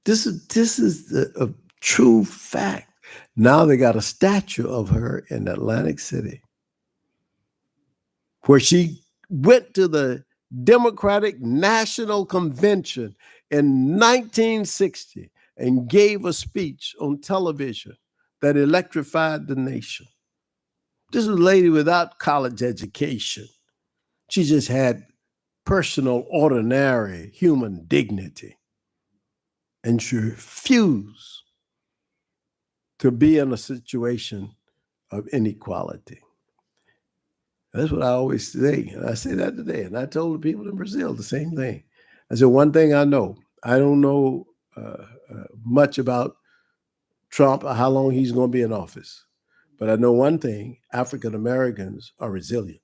Speaker 2: This is a true fact. Now they got a statue of her in Atlantic City, where she went to the Democratic National Convention in 1960 and gave a speech on television that electrified the nation. This is a lady without college education. She just had personal, ordinary human dignity. And she refused to be in a situation of inequality. That's what I always say. And I say that today. And I told the people in Brazil the same thing. I said, one thing I know, I don't know much about Trump or how long he's going to be in office. But I know one thing, African Americans are resilient.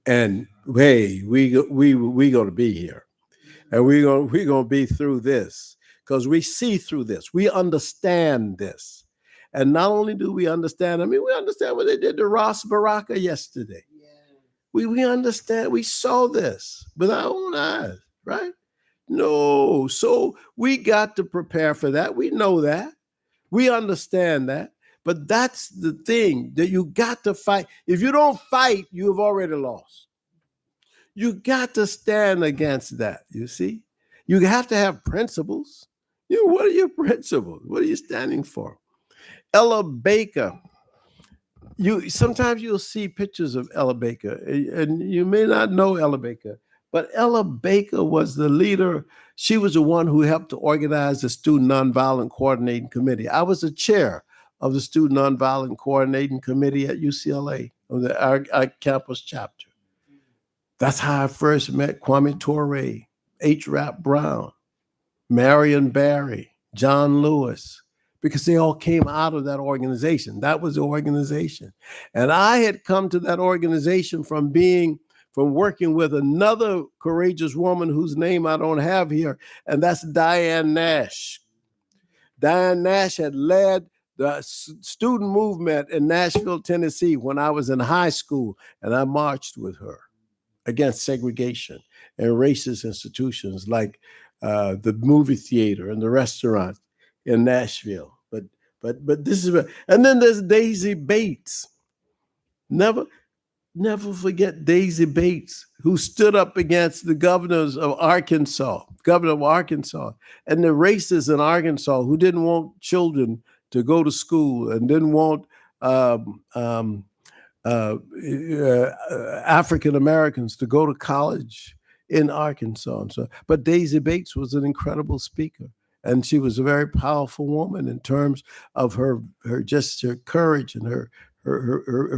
Speaker 2: And hey, we going to be here. And we're going to be through this, because we see through this. We understand this. And not only do we understand, we understand what they did to Ross Baraka yesterday. Yeah. We understand, we saw this with our own eyes, right? No, so we got to prepare for that. We know that. We understand that. But that's the thing, that you got to fight. If you don't fight, you've already lost. You got to stand against that, you see? You have to have principles. What are your principles? What are you standing for? Ella Baker. Sometimes you'll see pictures of Ella Baker, and you may not know Ella Baker, but Ella Baker was the leader. She was the one who helped to organize the Student Nonviolent Coordinating Committee. I was the chair of the Student Nonviolent Coordinating Committee at UCLA, of our campus chapter. That's how I first met Kwame Ture, H. Rap Brown, Marion Barry, John Lewis, because they all came out of that organization. That was the organization. And I had come to that organization from working with another courageous woman whose name I don't have here, and that's Diane Nash. Diane Nash had led the student movement in Nashville, Tennessee when I was in high school, and I marched with her against segregation and racist institutions like the movie theater and the restaurant in Nashville. But this is, and then there's Daisy Bates. Never forget Daisy Bates, who stood up against the governor of Arkansas, and the racists in Arkansas who didn't want children to go to school and didn't want African Americans to go to college in Arkansas. And so, but Daisy Bates was an incredible speaker, and she was a very powerful woman in terms of her just her courage and her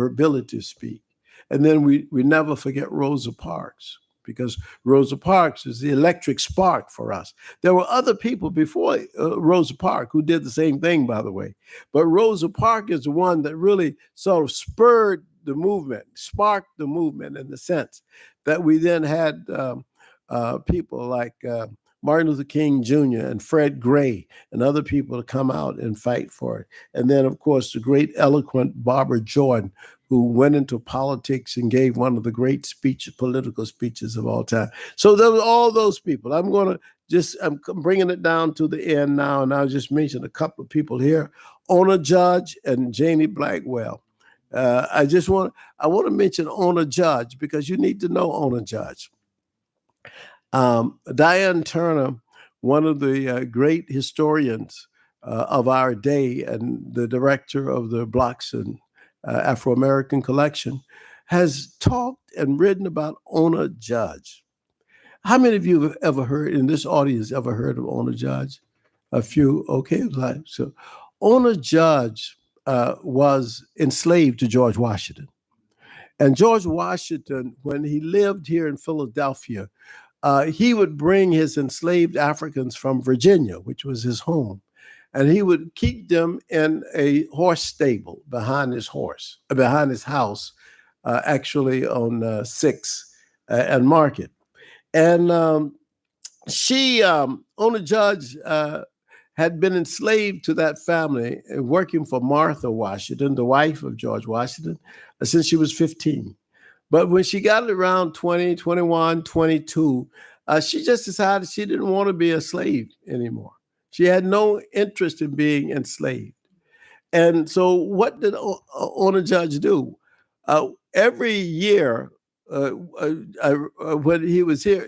Speaker 2: ability to speak. And then we never forget Rosa Parks, because Rosa Parks is the electric spark for us. There were other people before Rosa Parks who did the same thing, by the way. But Rosa Parks is the one that really sort of spurred the movement, sparked the movement in the sense that we then had people like Martin Luther King Jr. and Fred Gray and other people to come out and fight for it. And then, of course, the great, eloquent Barbara Jordan, who went into politics and gave one of the great political speeches of all time. So there were all those people. I'm bringing it down to the end now, and I'll just mention a couple of people here: Ona Judge and Janie Blackwell. I want to mention Ona Judge because you need to know Ona Judge. Diane Turner, one of the great historians of our day and the director of the Bloxon Afro-American collection, has talked and written about Ona Judge. How many of you have ever heard, in this audience, ever heard of Ona Judge? A few, okay. So Ona Judge was enslaved to George Washington. And George Washington, when he lived here in Philadelphia, he would bring his enslaved Africans from Virginia, which was his home, and he would keep them in a horse stable behind his house, actually on 6th and Market. And Ona Judge, had been enslaved to that family, working for Martha Washington, the wife of George Washington, since she was 15. But when she got around 20, 21, 22, she just decided she didn't want to be a slave anymore. She had no interest in being enslaved. And so what did Ona Judge do? Every year, when he was here,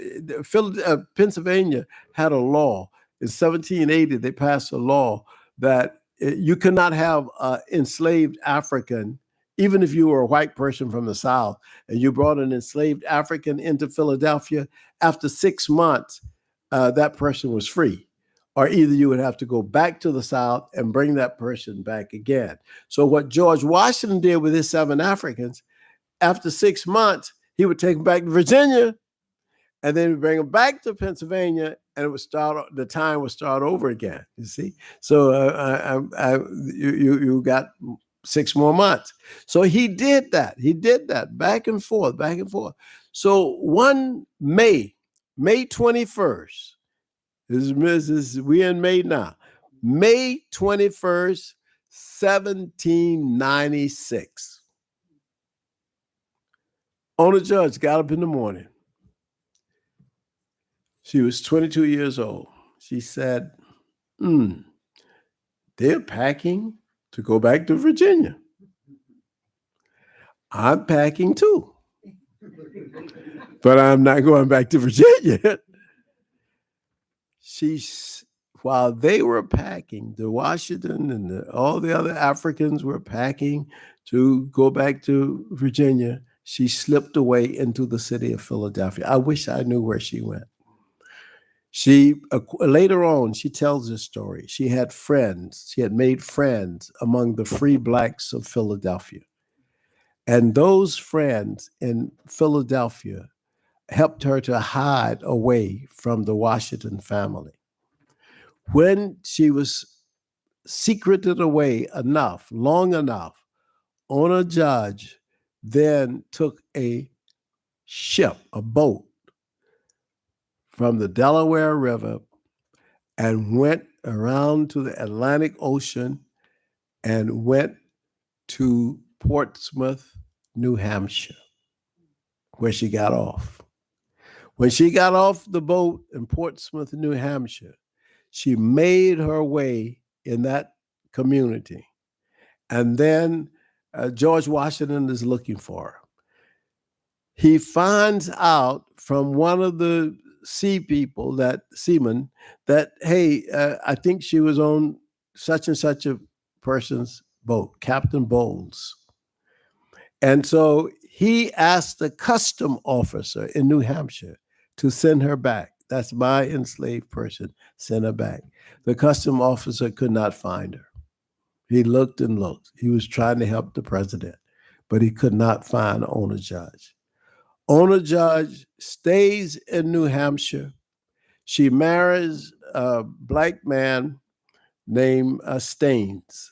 Speaker 2: Pennsylvania had a law. In 1780, they passed a law that you could not have enslaved African, even if you were a white person from the South, and you brought an enslaved African into Philadelphia. After 6 months, that person was free. Or either you would have to go back to the South and bring that person back again. So what George Washington did with his 7 Africans, after 6 months, he would take them back to Virginia, and then bring them back to Pennsylvania, and the time would start over again. You see, so you got 6 more months. So he did that. He did that back and forth, back and forth. So one May 21st. We in May now. May 21st, 1796. Ona Judge got up in the morning. She was 22 years old. She said, they're packing to go back to Virginia. I'm packing too. But I'm not going back to Virginia. While they were packing, the Washington and all the other Africans were packing to go back to Virginia, she slipped away into the city of Philadelphia. I wish I knew where she went. Later on, she tells this story. She had friends. She had made friends among the free blacks of Philadelphia. And those friends in Philadelphia helped her to hide away from the Washington family. When she was secreted away long enough, Ona Judge then took a boat from the Delaware River and went around to the Atlantic Ocean and went to Portsmouth, New Hampshire, where she got off. When she got off the boat in Portsmouth, New Hampshire, she made her way in that community. And then George Washington is looking for her. He finds out from one of the seamen, that, hey, I think she was on such and such a person's boat, Captain Bowles. And so he asked the custom officer in New Hampshire to send her back. That's my enslaved person, send her back. The custom officer could not find her. He looked and looked. He was trying to help the president, but he could not find Ona Judge. Ona Judge stays in New Hampshire. She marries a black man named Staines,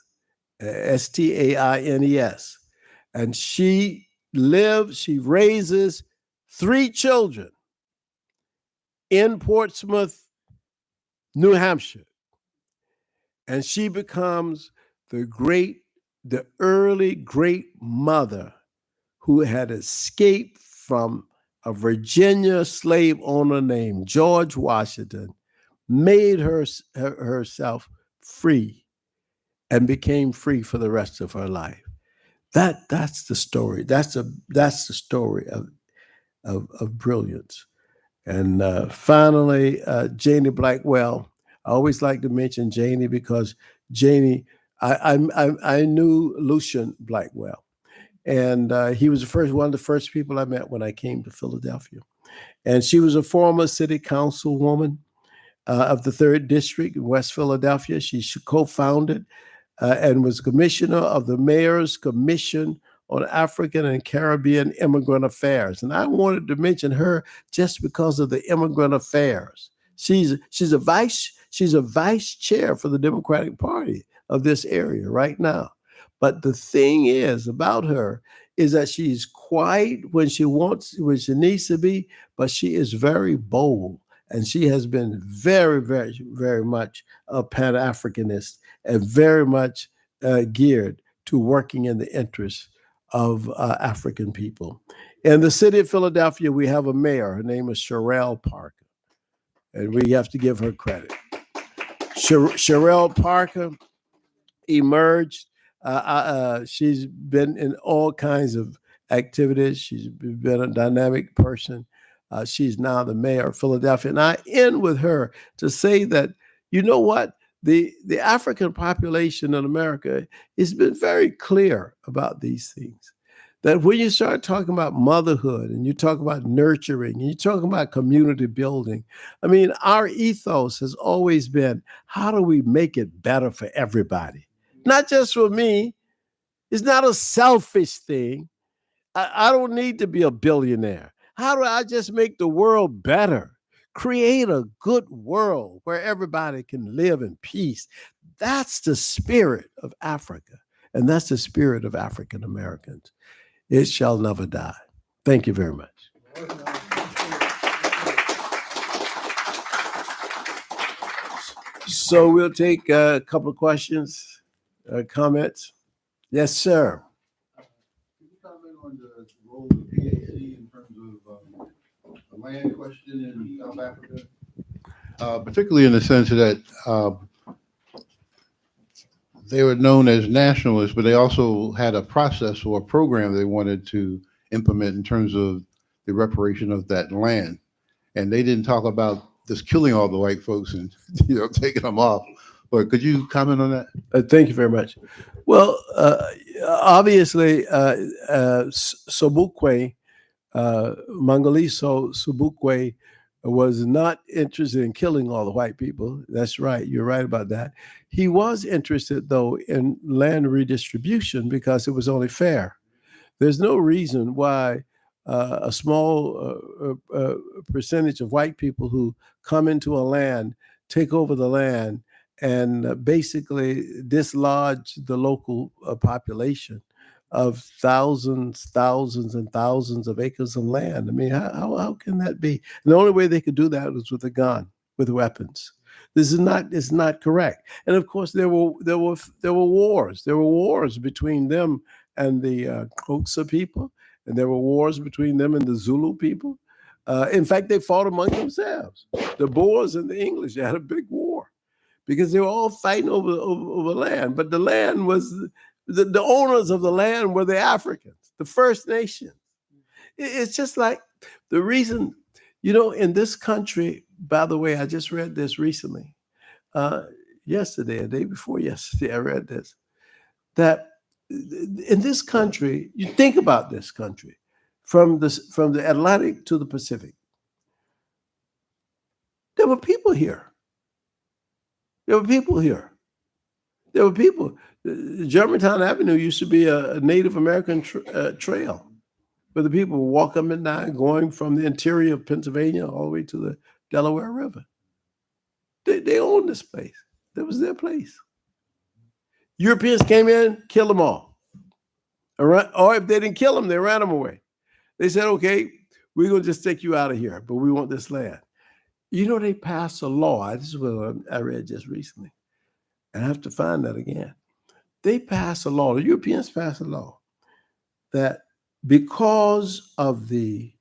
Speaker 2: Staines. And she raises 3 children in Portsmouth, New Hampshire. And she becomes the early great mother who had escaped from a Virginia slave owner named George Washington, made herself free, and became free for the rest of her life. That's the story. That's the story of brilliance. And finally, Janie Blackwell. I always like to mention Janie because Janie, I knew Lucian Blackwell, and he was one of the first people I met when I came to Philadelphia. And she was a former city councilwoman of the 3rd District in West Philadelphia. She co-founded and was commissioner of the Mayor's Commission on African and Caribbean Immigrant Affairs. And I wanted to mention her just because of the immigrant affairs. She's a vice chair for the Democratic Party of this area right now. But the thing is about her is that she's quiet when she needs to be, but she is very bold. And she has been very, very, very much a Pan-Africanist and very much geared to working in the interests of African people. In the city of Philadelphia, we have a mayor. Her name is Sherelle Parker, and we have to give her credit. Sherelle Parker emerged. She's been in all kinds of activities. She's been a dynamic person. She's now the mayor of Philadelphia. And I end with her to say that, you know what? The African population in America has been very clear about these things. That when you start talking about motherhood and you talk about nurturing and you talk about community building, I mean, our ethos has always been, how do we make it better for everybody? Not just for me. It's not a selfish thing. I don't need to be a billionaire. How do I just make the world better? Create a good world where everybody can live in peace. That's the spirit of Africa. And that's the spirit of African Americans. It shall never die. Thank you very much. So we'll take a couple of questions, comments. Yes, sir.
Speaker 3: Can you comment on the role of PAC in terms of the land question in South Africa? Particularly in the sense that they were known as nationalists, but they also had a process or a program they wanted to implement in terms of the reparation of that land. And they didn't talk about just killing all the white folks and taking them off. But could you comment on that?
Speaker 2: Thank you very much. Well, obviously, Sobukwe, Mangaliso Sobukwe, was not interested in killing all the white people. That's right. You're right about that. He was interested, though, in land redistribution because it was only fair. There's no reason why a small percentage of white people who come into a land, take over the land, and basically dislodge the local population of thousands and thousands of acres of land. I mean, how can that be? And the only way they could do that was with a gun, with weapons. This is not correct. And of course, there were wars. There were wars between them and the Xhosa people, and there were wars between them and the Zulu people. In fact, they fought among themselves. The Boers and the English had a big war because they were all fighting over land. But the land was the owners of the land were the Africans, the First Nation. It's just like the reason, in this country, by the way, I just read this recently, yesterday, a day before yesterday, I read this, that in this country, you think about this country, from the Atlantic to the Pacific, there were people here. There were people here. There were people. Germantown Avenue used to be a Native American trail where the people would walk up and down, going from the interior of Pennsylvania all the way to the Delaware River. They owned this place. That was their place. Europeans came in, killed them all. Or if they didn't kill them, they ran them away. They said, okay, we're going to just take you out of here, but we want this land. You know, they passed a law. This is what I read just recently. And I have to find that again. They passed a law. The Europeans passed a law that because of the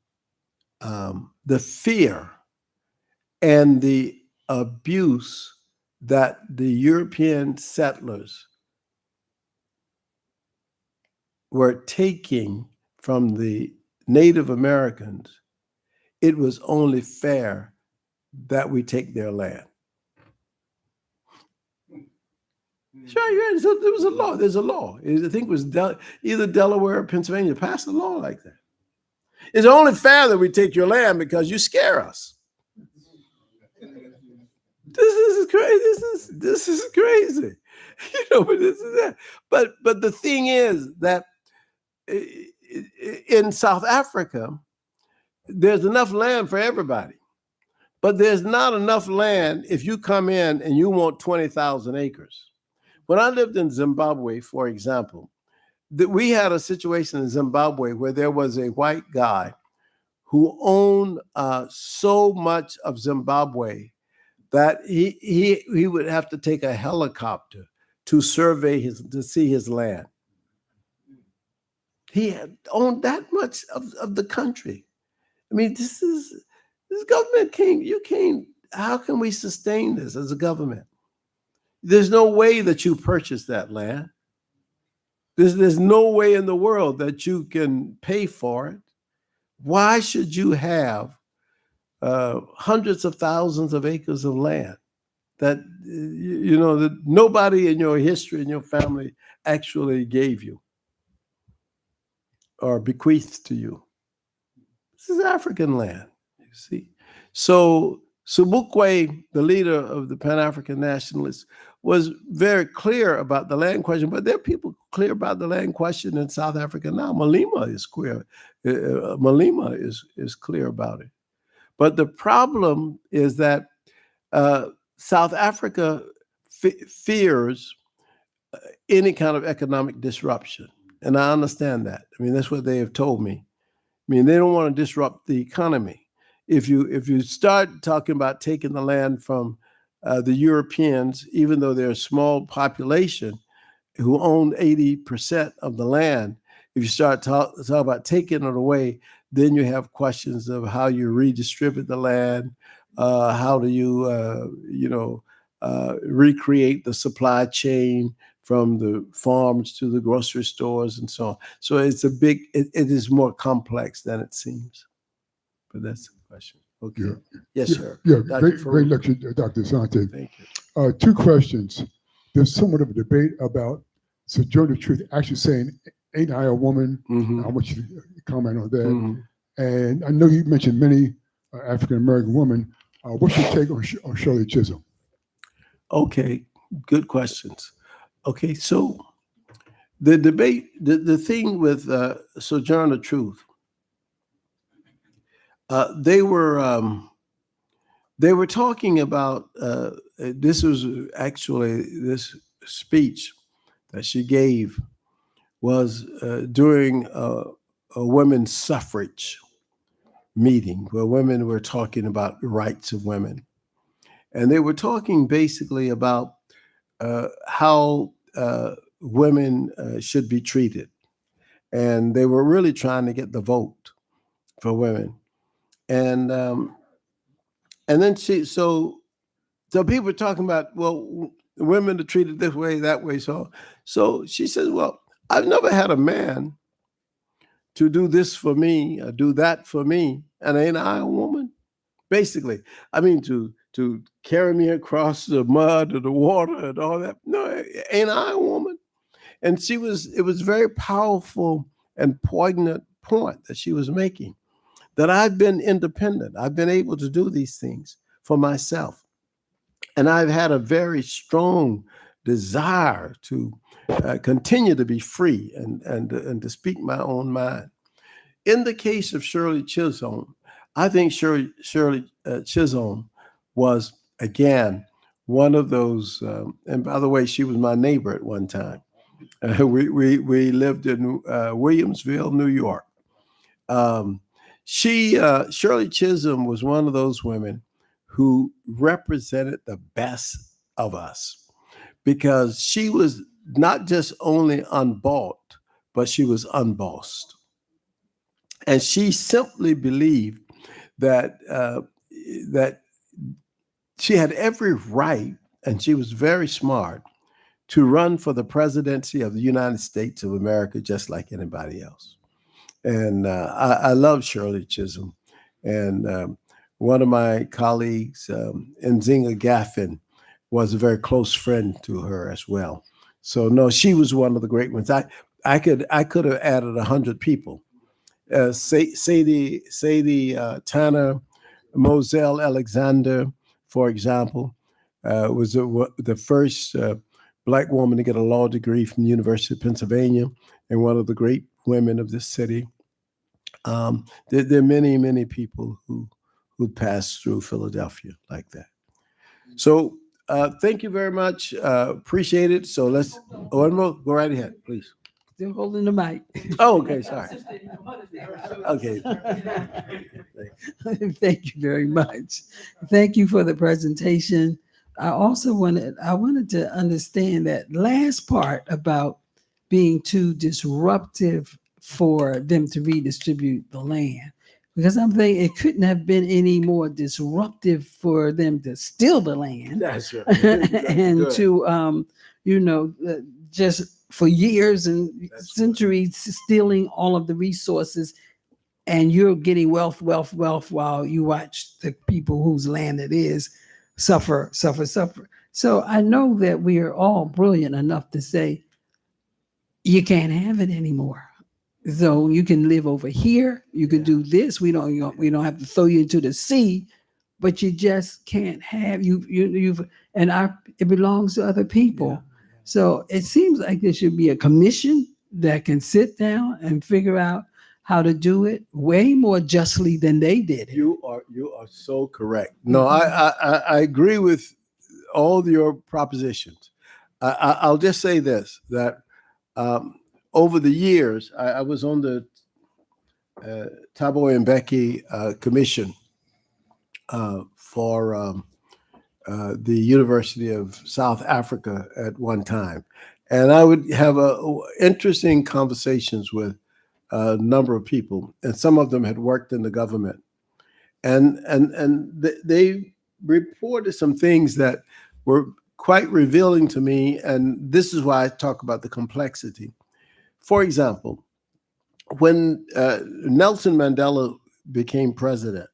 Speaker 2: fear and the abuse that the European settlers were taking from the Native Americans, it was only fair that we take their land. Sure, yeah. So there was a law. There's a law. I think it was either Delaware or Pennsylvania passed a law like that. It's only fair that we take your land because you scare us. This is crazy. This is crazy. You know, but this is that. But the thing is that in South Africa, there's enough land for everybody. But there's not enough land if you come in and you want 20,000 acres. When I lived in Zimbabwe, for example, we had a situation in Zimbabwe where there was a white guy who owned so much of Zimbabwe that he would have to take a helicopter to to see his land. He had owned that much of the country. I mean, this government can't, how can we sustain this as a government? There's no way that you purchase that land. There's no way in the world that you can pay for it. Why should you have hundreds of thousands of acres of land that that nobody in your history and your family actually gave you or bequeathed to you? This is African land, you see. So Sobukwe, the leader of the Pan-African Nationalists, was very clear about the land question, but there are people clear about the land question in South Africa now. Malema is clear. Malema is clear about it. But the problem is that South Africa fears any kind of economic disruption. And I understand that. I mean, that's what they have told me. I mean, they don't want to disrupt the economy. If you start talking about taking the land from the Europeans, even though they're a small population who own 80% of the land, if you start talk about taking it away, then you have questions of how you redistribute the land, how do you recreate the supply chain from the farms to the grocery stores and so on. So it's it is more complex than it seems. But that's the question. Okay.
Speaker 4: Yeah.
Speaker 2: Yes, sir.
Speaker 4: Yeah, great lecture, Dr. Asante.
Speaker 2: Thank you.
Speaker 4: Two questions. There's somewhat of a debate about Sojourner Truth actually saying, "Ain't I a woman?"
Speaker 2: Mm-hmm.
Speaker 4: I want you to comment on that.
Speaker 2: Mm-hmm.
Speaker 4: And I know you mentioned many African-American women. What's your take on Shirley Chisholm?
Speaker 2: Okay, good questions. Okay, so the debate, the thing with Sojourner Truth, they were talking about this was actually this speech that she gave was during a women's suffrage meeting where women were talking about the rights of women, and they were talking basically about how women should be treated, and they were really trying to get the vote for women, and then so people were talking about, well, women are treated this way, that way, so she says, well, I've never had a man to do this for me or do that for me, and ain't I a woman? Basically, I mean, to carry me across the mud or the water and all that. No, ain't I a woman? And it was very powerful and poignant point that she was making, that I've been independent. I've been able to do these things for myself. And I've had a very strong desire to continue to be free and to speak my own mind. In the case of Shirley Chisholm, I think Shirley Chisholm was, again, one of those, and by the way, she was my neighbor at one time. We lived in Williamsville, New York. Um, Shirley Chisholm was one of those women who represented the best of us, because she was not just only unbought, but she was unbossed. And she simply believed that that she had every right, and she was very smart, to run for the presidency of the United States of America just like anybody else. And I love Shirley Chisholm. And one of my colleagues, Nzinga Gaffin, was a very close friend to her as well. So no, she was one of the great ones. I could have added 100 people. Sadie Tanner, Moselle Alexander, for example, was the first Black woman to get a law degree from the University of Pennsylvania, and one of the great women of this city. There are many, many people who passed through Philadelphia like that. So thank you very much. Appreciate it. So let's one more. Go right ahead, please.
Speaker 1: Still holding the mic.
Speaker 2: Oh, okay. Sorry. Okay.
Speaker 5: Thank you very much. Thank you for the presentation. I wanted to understand that last part about being too disruptive for them to redistribute the land. Because I'm thinking it couldn't have been any more disruptive for them to steal the land.
Speaker 2: That's right.
Speaker 5: And
Speaker 2: good.
Speaker 5: to just for years and
Speaker 2: That's
Speaker 5: centuries stealing all of the resources, and you're getting wealth while you watch the people whose land it is suffer. So I know that we are all brilliant enough to say you can't have it anymore. So you can live over here, you can do this. We don't have to throw you into the sea, but you just can't have you've it belongs to other people.
Speaker 2: Yeah.
Speaker 5: So it seems like there should be a commission that can sit down and figure out how to do it way more justly than they did it.
Speaker 2: You are so correct. No, I agree with all your propositions. I'll just say this, that over the years, I was on the Thabo Mbeki Commission for the University of South Africa at one time. And I would have interesting conversations with a number of people, and some of them had worked in the government. And they reported some things that were quite revealing to me, and this is why I talk about the complexity. For example, when Nelson Mandela became president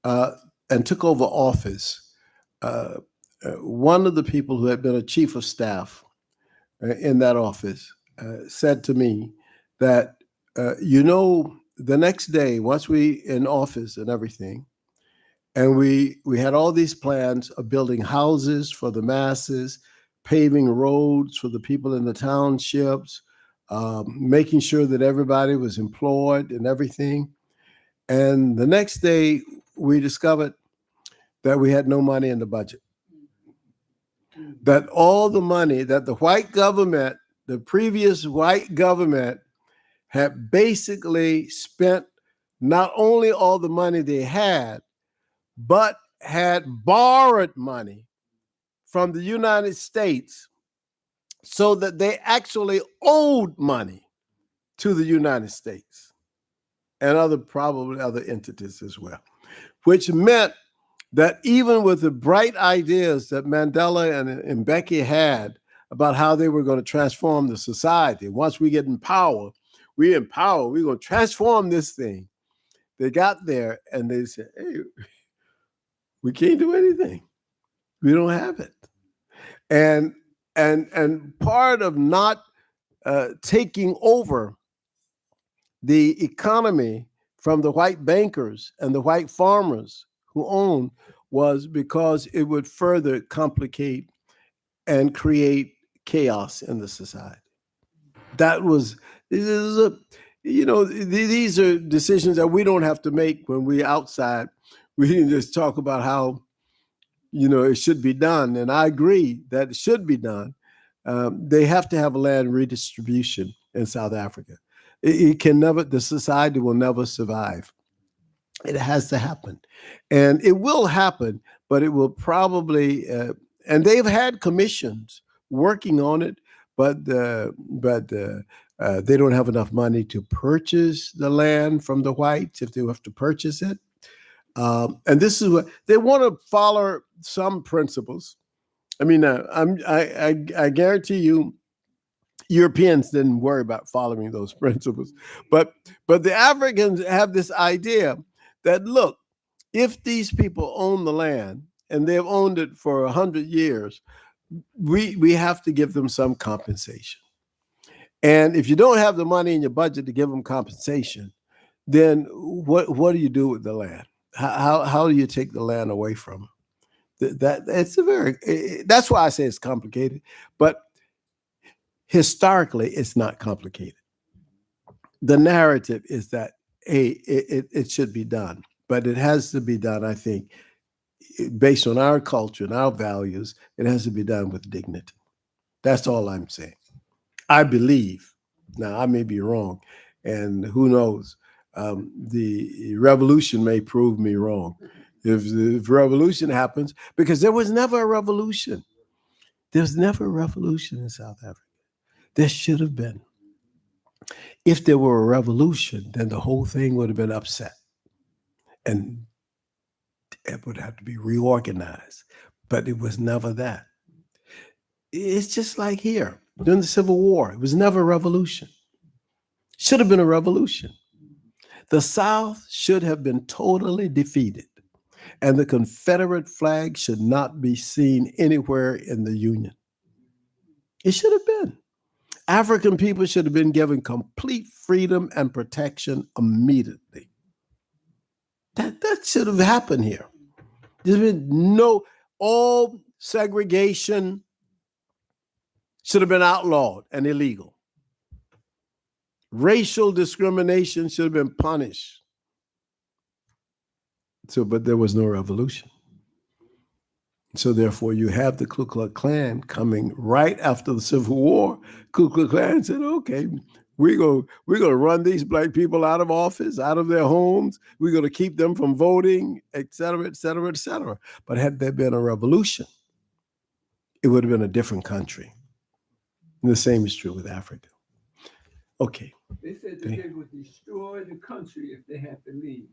Speaker 2: and took over office, one of the people who had been a chief of staff in that office said to me that, the next day, once we in office and everything, and we had all these plans of building houses for the masses, paving roads for the people in the townships, making sure that everybody was employed and everything. And the next day, we discovered that we had no money in the budget. That all the money that the previous white government, had basically spent not only all the money they had, but had borrowed money from the United States, so that they actually owed money to the United States and probably other entities as well, which meant that even with the bright ideas that Mandela and Mbeki had about how they were going to transform the society, once we get in power, we're going to transform this thing. They got there and they said, hey, we can't do anything. We don't have it. And part of not taking over the economy from the white bankers and the white farmers who owned was because it would further complicate and create chaos in the society. That was, these are decisions that we don't have to make when we're outside. We can just talk about how, it should be done. And I agree that it should be done. They have to have a land redistribution in South Africa. It can never, the society will never survive. It has to happen. And it will happen, but it will probably, and they've had commissions working on it, but they don't have enough money to purchase the land from the whites if they have to purchase it. And this is what they want to follow some principles. I mean, I guarantee you, Europeans didn't worry about following those principles, but the Africans have this idea that, look, if these people own the land and they've owned it for 100 years, we have to give them some compensation. And if you don't have the money in your budget to give them compensation, then what do you do with the land? How do you take the land away from them? That's why I say it's complicated, but historically it's not complicated. The narrative is that it should be done, but it has to be done, I think, based on our culture and our values. It has to be done with dignity. That's all I'm saying. I believe. Now, I may be wrong, and who knows? The revolution may prove me wrong. If the revolution happens, because there was never a revolution. There's never a revolution in South Africa. There should have been. If there were a revolution, then the whole thing would have been upset. And it would have to be reorganized. But it was never that. It's just like here, during the Civil War. It was never a revolution. Should have been a revolution. The South should have been totally defeated, and the Confederate flag should not be seen anywhere in the Union. It should have been. African people should have been given complete freedom and protection immediately. That should have happened here. There's been all segregation should have been outlawed and illegal. Racial discrimination should have been punished. But there was no revolution. So therefore, you have the Ku Klux Klan coming right after the Civil War. Ku Klux Klan said, okay, we're going to run these black people out of office, out of their homes. We're going to keep them from voting, et cetera, et cetera, et cetera. But had there been a revolution, it would have been a different country. And the same is true with Africa. Okay.
Speaker 6: They said that they would destroy the country if they had to leave.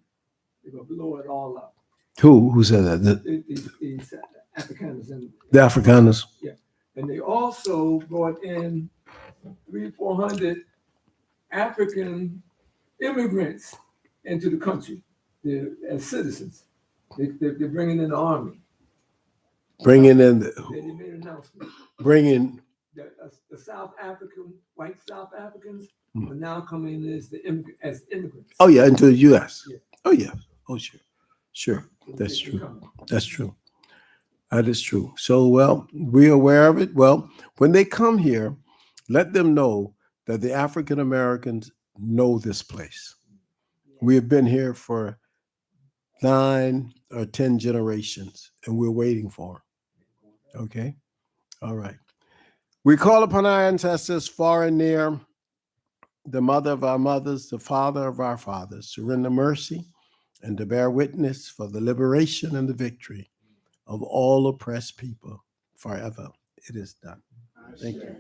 Speaker 6: They would blow it all up.
Speaker 2: Who said that?
Speaker 6: The Afrikaners.
Speaker 2: The Afrikaners?
Speaker 6: Yeah. And they also brought in 300-400 African immigrants into the country as citizens. They're bringing in the army.
Speaker 2: Bringing in
Speaker 6: They made an announcement.
Speaker 2: Bringing
Speaker 6: the South African, white South Africans are now coming in as immigrants.
Speaker 2: Oh, yeah, into the U.S.
Speaker 6: Yeah.
Speaker 2: Oh, yeah. Oh, sure. Sure. That's true. That's true. That is true. So, well, we're aware of it. Well, when they come here, let them know that the African Americans know this place. We have been here for 9 or 10 generations, and we're waiting for them. Okay? All right. We call upon our ancestors far and near, the mother of our mothers, the father of our fathers, to render mercy and to bear witness for the liberation and the victory of all oppressed people forever. It is done. Thank you.